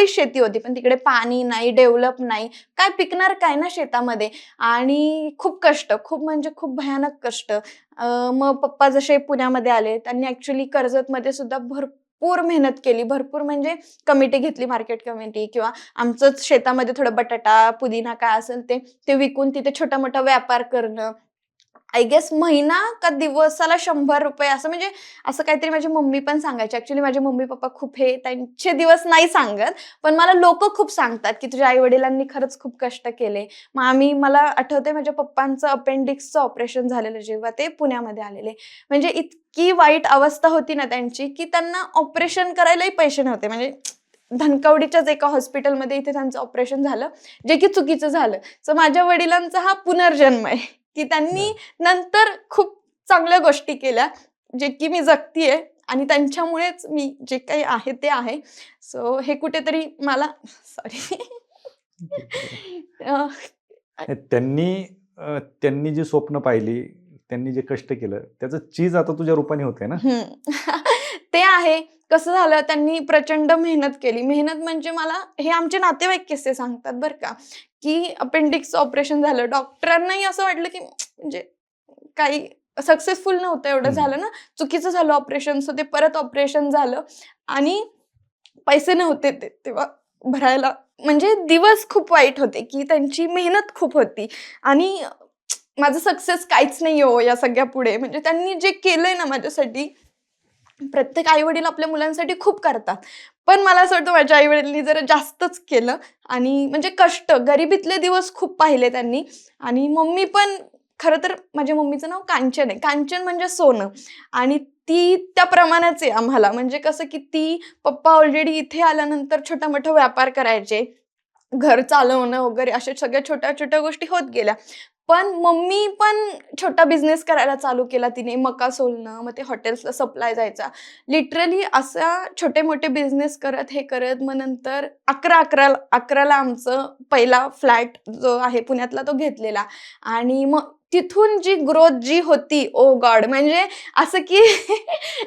शेती होती, पण तिकडे पाणी नाही, डेव्हलप नाही. काय पिकणार काय ना शेतामध्ये आणि खूप कष्ट, खूप म्हणजे खूप भयानक कष्ट. मग पप्पा जसे पुण्यामध्ये आले, त्यांनी ॲक्चुअली कर्जतमध्ये सुद्धा भरपूर मेहनत केली. भरपूर म्हणजे कमिटी घेतली, मार्केट कमिटी किंवा आमचंच शेतामध्ये थोडं बटाटा, पुदिना काय असेल ते विकून तिथे छोटा-मोठा व्यापार करणं. आय गेस महिना का दिवसाला ₹100 असं म्हणजे असं काहीतरी माझी मम्मी पण सांगायची. ॲक्चुअली माझे मम्मी-पप्पा खूप हे त्यांचे दिवस नाही सांगत, पण मला लोकं खूप सांगतात, की तुझ्या आई-वडिलांनी खरंच खूप कष्ट केले. मग मला आठवतंय माझ्या पप्पांचं अपेंडिक्सचं ऑपरेशन झालेलं जेव्हा ते पुण्यामध्ये आलेले. म्हणजे इतकी वाईट अवस्था होती ना त्यांची, की त्यांना ऑपरेशन करायलाही पैसे नव्हते. म्हणजे धनकवडीच्याच एका हॉस्पिटलमध्ये इथे त्यांचं ऑपरेशन झालं, जे की चुकीचं झालं. सो माझ्या वडिलांचा हा पुनर्जन्म आहे, की त्यांनी बरं. नंतर खूप चांगल्या गोष्टी केल्या, जे की मी जगतीये आणि त्यांच्यामुळेच मी जे काही आहे ते आहे. सो हे कुठेतरी मला सॉरी त्यांनी जी स्वप्न पाहिली, त्यांनी जे कष्ट केलं, त्याचं चीज आता तुझ्या रूपाने होतंय ना? हं. ते आहे. कसं झालं त्यांनी प्रचंड मेहनत केली. मेहनत म्हणजे मला हे आमचे नातेवाईक किस्से सांगतात बरं का, की अपेंडिक्सचं ऑपरेशन झालं. डॉक्टरांनाही असं वाटलं, की म्हणजे काही सक्सेसफुल नव्हतं एवढं हं. झालं ना, चुकीचं झालं ऑपरेशन. सो ते परत ऑपरेशन झालं आणि पैसे नव्हते ते तेव्हा भरायला. म्हणजे दिवस खूप वाईट होते, की त्यांची मेहनत खूप होती आणि माझं सक्सेस काहीच नाही हो या सगळ्या पुढे. म्हणजे त्यांनी जे केलंय ना माझ्यासाठी, प्रत्येक आई वडील आपल्या मुलांसाठी खूप करतात. पण मला असं वाटतं माझ्या आई वडिलांनी जरा जास्तच केलं. आणि म्हणजे कष्ट, गरिबीतले दिवस खूप पाहिले त्यांनी. आणि मम्मी पण, खरं तर माझ्या मम्मीचं नाव कांचन आहे. कांचन म्हणजे सोनं. आणि ती त्या प्रमाणाच आहे आम्हाला. म्हणजे कसं की ती, पप्पा ऑलरेडी इथे आल्यानंतर छोटा-मोठा व्यापार करायचे. घर चालवणं वगैरे अशा सगळ्या छोट्या-छोट्या गोष्टी होत गेल्या. पण मम्मी पण छोटा बिझनेस करायला चालू केला तिने. मका सोलणं, मग ते हॉटेल्सला सप्लाय जायचा. लिटरली असा छोटे-मोठे बिझनेस करत, हे करत मग नंतर 11ला आमचं पहिला फ्लॅट जो आहे पुण्यातला तो घेतलेला. आणि मग तिथून जी ग्रोथ जी होती, ओह गॉड! म्हणजे असं की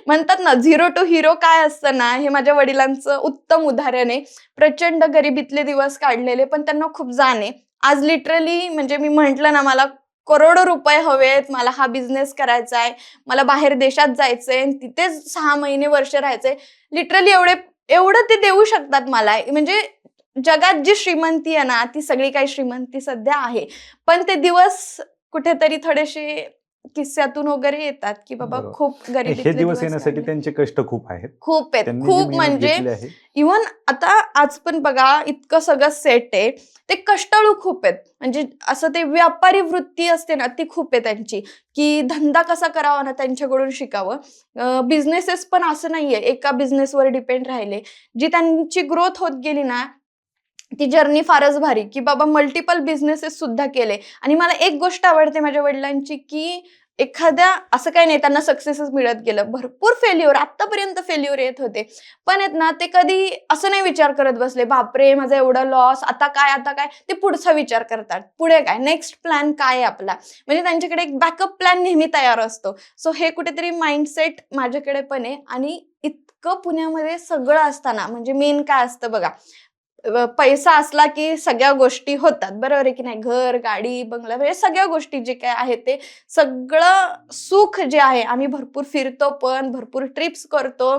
म्हणतात ना, झिरो टू हिरो काय असतं ना, हे माझ्या वडिलांचं उत्तम उदाहरण आहे. प्रचंड गरिबीतले दिवस काढलेले, पण त्यांना खूप जाण आहे. आज लिटरली म्हणजे मी म्हटलं ना, मला करोडो रुपये हवेत, मला हा बिझनेस करायचा आहे, मला बाहेर देशात जायचंय, तिथेच 6 महिने, वर्ष राहायचंय. लिटरली एवढं ते देऊ शकतात मला. म्हणजे जगात जी श्रीमंती आहे ना, ती सगळी काही श्रीमंती सध्या आहे. पण ते दिवस कुठेतरी थोडेसे किस्स्यातून वगैरे येतात, की बाबा बरोबर. खूप नाही, हे गरिबीतले दिवस दिवस येण्यासाठी काढले. त्यांचे कष्ट खूप आहेत. खूप आहेत. त्यांनी जी खूप मेहनत म्हणजे घेतली आहे. इव्हन आता आज पण बघा, इतकं सगळं सेट आहे. ते कष्टाळू खूप आहेत. म्हणजे असं ते व्यापारी वृत्ती असते ना, ती खूप आहे त्यांची, की धंदा कसा करावा ना त्यांच्याकडून शिकावं. बिझनेसेस पण असं नाहीये, एका बिझनेसवर डिपेंड राहिले. जी त्यांची ग्रोथ होत गेली ना, ती जर्नी फारच भारी, की बाबा मल्टिपल बिझनेसेस सुद्धा केले. आणि मला एक गोष्ट आवडते माझ्या वडिलांची, की एखाद्या असं काही नाही त्यांना सक्सेसच मिळत गेलं. भरपूर फेल्युअर, आत्तापर्यंत फेल्युअर येत होते. पण आहेत ना, ते कधी असं नाही विचार करत बसले, बापरे! माझा एवढा लॉस, आता काय, आता काय? ते पुढचा विचार करतात. पुढे काय? नेक्स्ट प्लॅन काय आहे आपला? म्हणजे त्यांच्याकडे एक बॅकअप प्लॅन नेहमी तयार असतो. सो हे कुठेतरी माइंडसेट माझ्याकडे पण आहे. आणि इतकं पुण्यामध्ये सगळं असताना म्हणजे मेन काय असतं बघा, पैसा असला की सगळ्या गोष्टी होतात. बरोबर आहे की नाही? घर, गाडी, बंगला म्हणजे सगळ्या गोष्टी जे काही आहेत ते सगळं सुख जे आहे, आम्ही भरपूर फिरतो पण, भरपूर ट्रिप्स करतो,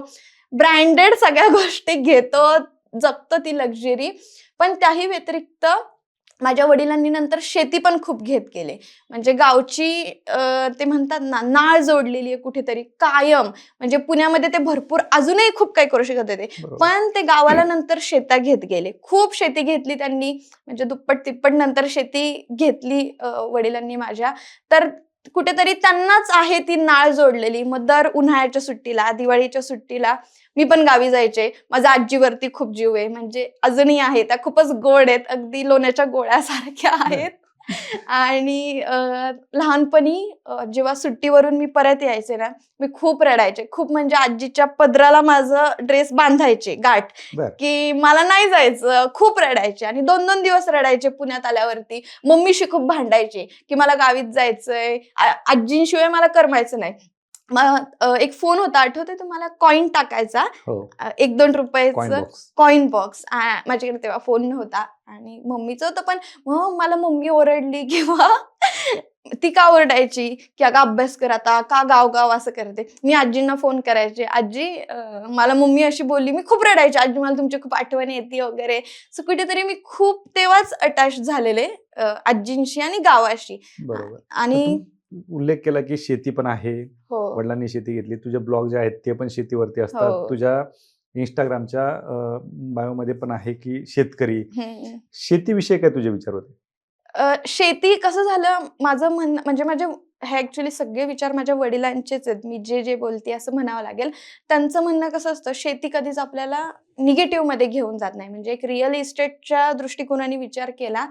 ब्रँडेड सगळ्या गोष्टी घेतो, जगतो ती लक्झरी. पण त्याही व्यतिरिक्त माझ्या वडिलांनी नंतर शेती पण खूप घेत गेले. म्हणजे गावची ते म्हणतात ना, नाळ जोडलेली आहे कुठेतरी कायम. म्हणजे पुण्यामध्ये ते भरपूर अजूनही खूप काही करू शकत होते. बरोबर. पण ते गावाला नंतर शेता घेत गेले. खूप शेती घेतली त्यांनी. म्हणजे दुप्पट-तिप्पट नंतर शेती घेतली वडिलांनी माझ्या. तर कुठेतरी त्यांनाच आहे ती नाळ जोडलेली. मग दर उन्हाळ्याच्या सुट्टीला, दिवाळीच्या सुट्टीला मी पण गावी जायचे. माझा आजीवरती खूप जीव आहे. म्हणजे अजूनही आहे. त्या खूपच गोड आहेत. अगदी लोण्याच्या गोळ्यासारख्या आहेत. आणि लहानपणी जेव्हा सुट्टीवरून मी परत यायचे ना, मी खूप रडायचे. खूप म्हणजे आजीच्या पदराला माझं ड्रेस बांधायचे गाठ, बरं. की मला नाही जायचं. खूप रडायचे आणि 2-2 दिवस रडायचे पुण्यात आल्यावरती. मम्मीशी खूप भांडायचे, की मला गावीच जायचंय. आजींशिवाय मला करमायचं नाही. मग एक फोन होता, आठवतंय तुम्हाला? कॉइन टाकायचा. हो. ₹1-2 कॉइन बॉक्स. Coin box. माझ्याकडे तेव्हा फोन नव्हता आणि मम्मीचं होतं. पण मग मला मम्मी ओरडली किंवा ती का ओरडायची, की "अगं अभ्यास कर आता, का गाव-गाव असं करते?" मी आजींना फोन करायचे, "आजी मला मम्मी अशी बोलली." मी खूप रडायचे, "आजी मला तुमची खूप आठवण येते" वगैरे. सो कुठेतरी मी खूप तेव्हाच अटॅच झालेले आजींशी आणि गावाशी. बरोबर. तर आणि तुम्ही उल्लेख केला की शेती पण आहे. हो, वडिलांनी शेती घेतली. तुझे ब्लॉग जे आहेत ते पण शेतीवरती असतात. हो. तुझ्या Instagramच्या बायोमध्ये पण आहे की शेतकरी. हं. शेतीविषयी काय तुझे विचार होते? शेती कसं झालं, माझं म्हणणं म्हणजे हे ॲक्चुअली सगळे विचार माझ्या वडिलांचेच आहेत. मी जे बोलते असं म्हणावं लागेल. त्यांचं म्हणणं कसं असतं, शेती कधीच आपल्याला निगेटिव्हमध्ये घेऊन जात नाही. म्हणजे एक रिअल इस्टेटच्या दृष्टिकोनाने विचार केला,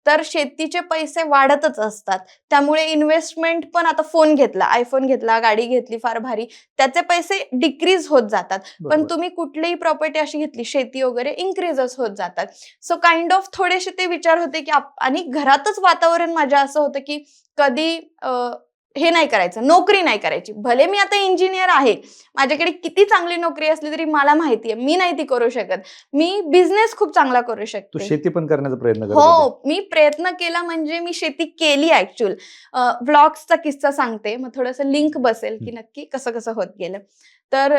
तर शेतीचे पैसे वाढतच असतात. त्यामुळे इन्व्हेस्टमेंट पण, आता फोन घेतला, iPhone घेतला, गाडी घेतली फार भारी, त्याचे पैसे डिक्रीज होत जातात. पण बरोबर. तुम्ही कुठलीही प्रॉपर्टी अशी घेतली, शेती वगैरे, इन्क्रीजच होत जातात. सो काइंड ऑफ थोडेसे ते विचार होते, की आणि घरातच वातावरण माझ्या असं होतं, की कधी हे नाही करायचं, नोकरी नाही करायची. भले मी आता इंजिनिअर आहे, माझ्याकडे किती चांगली नोकरी असली तरी मला माहिती आहे, मी नाही ती करू शकत. मी बिझनेस खूप चांगला करू तू शकते. शेती पण करण्याचा प्रयत्न करत होती. हो, मी प्रयत्न केला म्हणजे मी शेती केली ॲक्चुअल. व्लॉग्सचा किस्सा सांगते, मग थोडंसं लिंक बसेल, की नक्की कसं-कसं होत गेलं. तर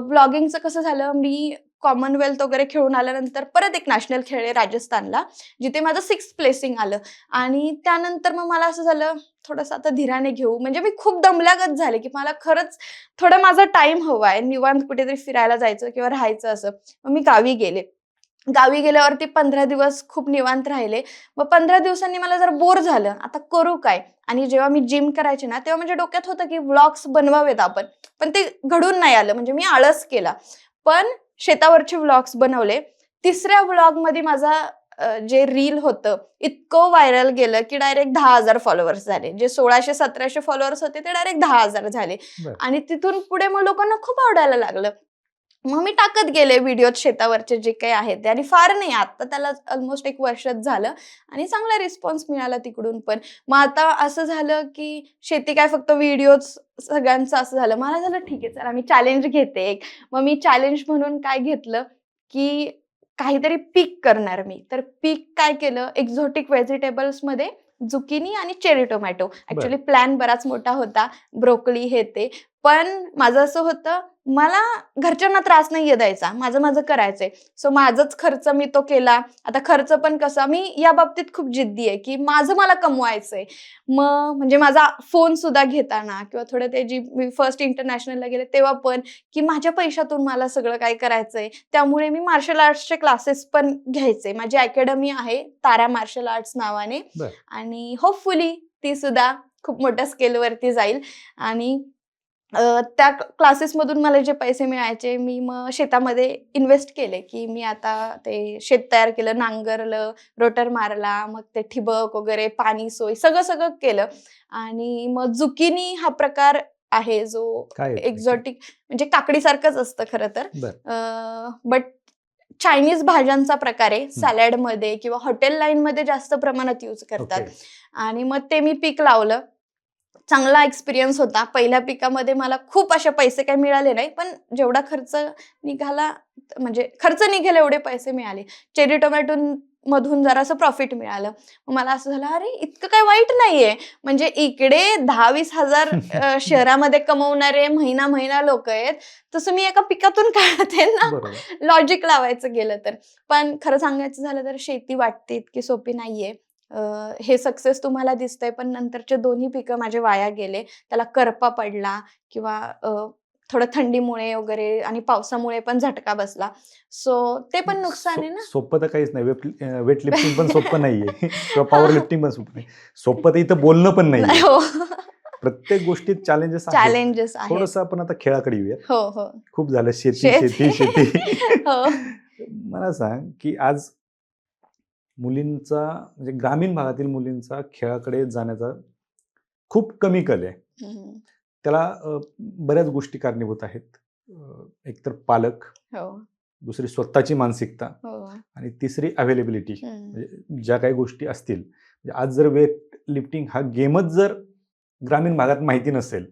व्लॉगिंगचं कसं झालं, मी कॉमनवेल्थ वगैरे खेळून आल्यानंतर परत एक नॅशनल खेळले राजस्थानला, जिथे माझं 6th प्लेसिंग आलं. आणि त्यानंतर मग मला असं झालं थोडंसं आता धीराने घेऊ, म्हणजे मी खूप दमल्यागत झाले की मला खरंच थोडा माझा टाइम हवाय, निवांत कुठेतरी फिरायला जायचं किंवा राहायचं असं. मग मी गावी गेले. गावी गेल्यावरती 15 दिवस खूप निवांत राहिले. मग 15 दिवसांनी मला जरा बोर झालं, आता करू काय? आणि जेव्हा मी जिम करायचे ना, तेव्हा माझ्या डोक्यात होतं की व्लॉग्स बनवावेत आपण, पण ते घडून नाही आलं, म्हणजे मी आळस केला. पण शेतावरचे व्लॉग्स बनवले. 3ऱ्या व्लॉगमध्ये माझा जे रील होतं इतकं व्हायरल गेलं की डायरेक्ट 10,000 फॉलोअर्स झाले. जे 1600-1700 फॉलोअर्स होते ते डायरेक्ट 10,000 झाले. बरं. आणि तिथून पुढे मग लोकांना खूप आवडायला लागलं. मग मी टाकत गेले व्हिडिओ शेतावरचे जे काही आहेत ते, आणि फार नाही, आता त्याला ऑलमोस्ट 1 वर्षच झालं आणि चांगला रिस्पॉन्स मिळाला तिकडून पण. मग आता असं झालं की शेती काय फक्त व्हिडिओज सगळ्यांचं असं झालं. मला झालं ठीक आहे, चला मी चॅलेंज घेते एक. मग मी चॅलेंज म्हणून काय घेतलं की काहीतरी पीक करणार मी. तर पीक काय केलं, एक्झॉटिक व्हेजिटेबल्समध्ये झुकिनी आणि चेरी टोमॅटो. ऍक्च्युली प्लॅन बराच मोठा होता, ब्रोकली हे ते. पण माझं असं होतं, मला घरच्यांना त्रास नाहीये द्यायचा, माझं करायचंय. सो माझाच खर्च मी तो केला. आता खर्च पण कसा, मी या बाबतीत खूप जिद्दी आहे की माझं मला कमवायचंय. मग म्हणजे माझा फोन सुद्धा घेताना किंवा थोडं ते जी मी फर्स्ट इंटरनॅशनलला गेले तेव्हा पण, की माझ्या पैशातून मला सगळं काही करायचंय. त्यामुळे मी मार्शल आर्ट्सचे क्लासेस पण घ्यायचे. माझी अकॅडमी आहे तारा मार्शल आर्ट्स नावाने. बरं. आणि होपफुली ती सुद्धा खूप मोठ्या स्केलवरती जाईल. आणि त्या क्लासेसमधून मला जे पैसे मिळायचे मी मग शेतामध्ये इन्व्हेस्ट केले, की मी आता ते शेत तयार केलं, नांगरलं, रोटर मारला, मग ते ठिबक वगैरे, पाणी सोय सगळं केलं. आणि मग झुकिनी हा प्रकार आहे जो काय आहे? एक्झॉटिक, म्हणजे काकडीसारखंच असतं खरं तर. बरं. बट चायनीज भाज्यांचा प्रकार आहे. सॅलडमध्ये किंवा हॉटेल लाईनमध्ये जास्त प्रमाणात यूज करतात. ओके. आणि मग ते मी पीक लावलं. चांगला एक्सपिरियन्स होता. पहिल्या पिकामध्ये मला खूप असे पैसे काही मिळाले नाही, पण जेवढा खर्च निघाला, म्हणजे खर्च निघेल एवढे पैसे मिळाले. चेरी टोमॅटो मधून जरासं प्रॉफिट मिळालं. मग मला असं झालं, अरे इतकं काही वाईट नाहीये. म्हणजे इकडे 10-20 हजार शहरामध्ये कमवणारे महिना लोक आहेत, तसं मी एका पिकातून काढते ना. बरोबर. लॉजिक लावायचं गेलं तर. पण खरं सांगायचं झालं तर शेती वाटते इतकी सोपी नाहीये. हे सक्सेस तुम्हाला दिसतंय, पण नंतरचे 2ही पिकं माझे वाया गेले. त्याला करपा पडला किंवा थोडं थंडीमुळे वगैरे आणि पावसामुळे पण झटका बसला. सो ते पण नुकसान आहे ना. सोपं तर काहीच नाही. वेट लिफ्टिंग पण सोपं नाहीये किंवा पॉवर लिफ्टिंग पण सोपं नाही. सोपं तर इथं बोलणं पण नाहीये. हो. प्रत्येक गोष्टीत चॅलेंजेस आहेत. चॅलेंजेस आहेत. थोडंसं आपण आता खेळाकडे येऊया. हो. खूप झालं शेती. हो. मला सांग की आज मुलींचा, म्हणजे ग्रामीण भागातील मुलींचा खेळाकडे जाण्याचा खूप कमी कल आहे. हम्म. त्याला बऱ्याच गोष्टी कारणीभूत आहेत. एकतर पालक, हो. दुसरी स्वतःची मानसिकता हो. आणि तिसरी अवेलेबिलिटी. हम्म. म्हणजे ज्या काही गोष्टी असतील, म्हणजे आज जर वेट लिफ्टिंग हा गेमच जर ग्रामीण भागात माहिती नसेल,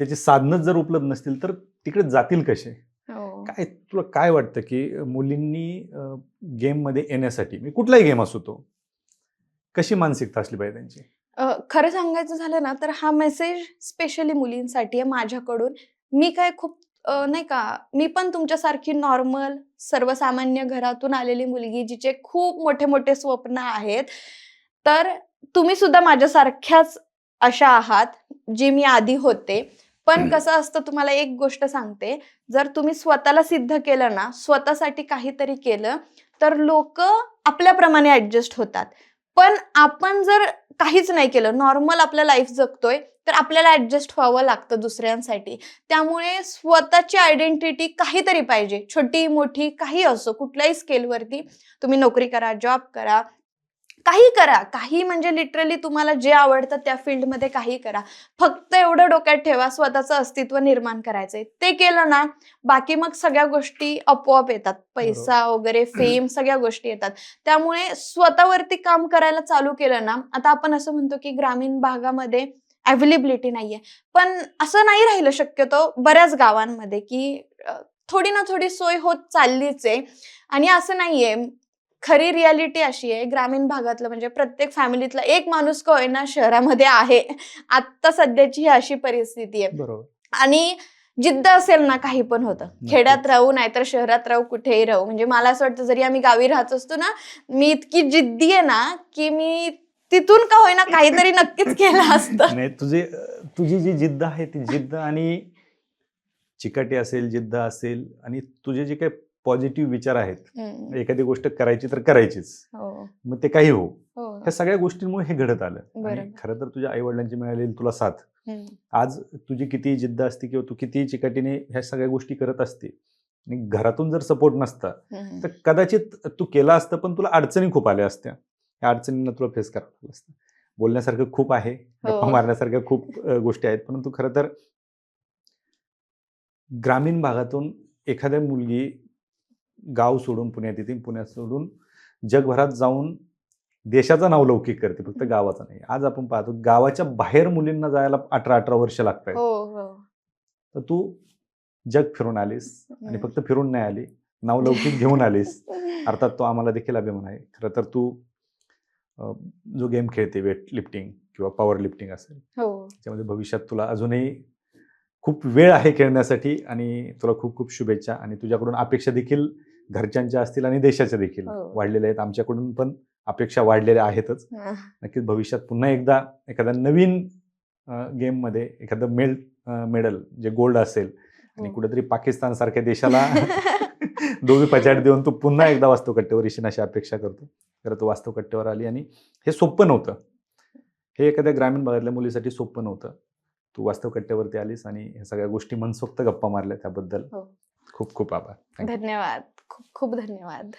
त्याची साधनच जर उपलब्ध नसतील, तर तिकडे जातील कसे? हो. काय तुला काय वाटतं की मुलींनी गेममध्ये येण्यासाठी, मी कुठलाही गेम असो तो, कशी मानसिकता असली पाहिजे त्यांची? खरं सांगायचं झालं ना, तर हा मेसेज स्पेशली मुलींसाठी आहे माझ्याकडून. मी काय खूप नाही का, मी पण तुमच्यासारखी नॉर्मल सर्वसामान्य घरातून आलेली मुलगी, जिचे खूप मोठे स्वप्न आहेत. तर तुम्ही सुद्धा माझ्यासारख्याच अशा आहात, जी मी आधी होते. पण कसं असतं, तुम्हाला एक गोष्ट सांगते, जर तुम्ही स्वतःला सिद्ध केलं ना, स्वतःसाठी काहीतरी केलं, तर लोक आपल्याप्रमाणे ऍडजस्ट होतात. पण आपण जर काहीच नाही केलं, नॉर्मल आपलं लाईफ जगतोय, तर आपल्याला ऍडजस्ट व्हावं लागतं दुसऱ्यांसाठी. त्यामुळे स्वतःची आयडेंटिटी काहीतरी पाहिजे, छोटी मोठी काही असो, कुठल्याही स्केलवरती. तुम्ही नोकरी करा, जॉब करा, काही करा, काही म्हणजे लिटरली तुम्हाला जे आवडतं त्या फील्डमध्ये काही करा. फक्त एवढं डोक्यात ठेवा, स्वतःचं अस्तित्व निर्माण करायचंय. ते केलं ना, बाकी मग सगळ्या गोष्टी आपोआप येतात. पैसा वगैरे, फेम, सगळ्या गोष्टी येतात. त्यामुळे स्वतःवरती काम करायला चालू केलं ना, आता आपण असं म्हणतो की ग्रामीण भागामध्ये अवेलेबिलिटी नाहीये, पण असं नाही राहिलं शक्यतो बऱ्याच गावांमध्ये, की थोडी ना थोडी सोय होत चाललीच आहे. आणि असं नाहीये, खरी रियालिटी अशी आहे, ग्रामीण भागातलं म्हणजे प्रत्येक फॅमिलीतला एक माणूस का होईना शहरामध्ये आहे. आत्ता सध्याची ही अशी परिस्थिती आहे. बरोबर. आणि जिद्द असेल ना काही पण होतं. खेड्यात राहू नाहीतर शहरात राहू, कुठेही राहू. म्हणजे मला असं वाटतं जरी आम्ही गावी राहत असतो ना, मी इतकी जिद्दी आहे ना की मी तिथून का होईना काहीतरी नक्कीच केलं असतं. नाही, तुझी जी जिद्द आहे ती जिद्द आणि चिकाटी असेल, जिद्द असेल आणि तुझे जे काही पॉझिटिव्ह विचार आहेत, एखादी गोष्ट करायची तर करायचीच, मग ते काही हो, ह्या सगळ्या गोष्टींमुळे हे घडत आलं. आणि खरं तर तुझ्या आई वडिलांची मिळालेली तुला साथ, आज तुझी किती जिद्द असते किंवा तू किती चिकाटीने ह्या सगळ्या गोष्टी करत असते आणि घरातून जर सपोर्ट नसता तर कदाचित तू केला असतं, पण तुला अडचणी खूप आल्या असत्या. या अडचणींना तुला फेस करावं लागलं असतं. बोलण्यासारखं खूप आहे, गप्पा मारण्यासारख्या खूप गोष्टी आहेत, परंतु खरं तर ग्रामीण भागातून एखाद्या मुलगी गाव सोडून पुण्यात येते, पुण्यात सोडून जगभरात जाऊन देशाचा नावलौकिक करते, फक्त गावाचा नाही. आज आपण पाहतो गावाच्या बाहेर मुलींना जायला 18-18 वर्ष लागत आहेत. तर तू जग फिरून आलीस आणि फक्त फिरून नाही आली, नावलौकिक घेऊन आलीस. अर्थात तो आम्हाला देखील अभिमान आहे. खरं तर तू जो गेम खेळते, वेट लिफ्टिंग किंवा पॉवर लिफ्टिंग असेल, त्याच्यामध्ये भविष्यात तुला अजूनही खूप वेळ आहे खेळण्यासाठी आणि तुला खूप खूप शुभेच्छा. आणि तुझ्याकडून अपेक्षा देखील घरच्यांच्या असतील आणि देशाच्या देखील वाढलेल्या आहेत. आमच्याकडून पण अपेक्षा वाढलेल्या आहेतच. नक्कीच भविष्यात पुन्हा एकदा एखाद्या नवीन गेममध्ये एखादं मेडल जे गोल्ड असेल आणि कुठेतरी पाकिस्तान सारख्या देशाला दोघी पछाड देऊन तू पुन्हा एकदा वास्तव कट्ट्यावर येशील अशी अपेक्षा करतो. खरं तू वास्तव कट्ट्यावर आली आणि हे सोपं नव्हतं. हे एखाद्या ग्रामीण भागातल्या मुलीसाठी सोपं नव्हतं. तू वास्तव कट्ट्यावरती आलीस आणि ह्या सगळ्या गोष्टी मनसोक्त गप्पा मारल्या, त्याबद्दल खूप खूप आभार. धन्यवाद. खूप खूप धन्यवाद.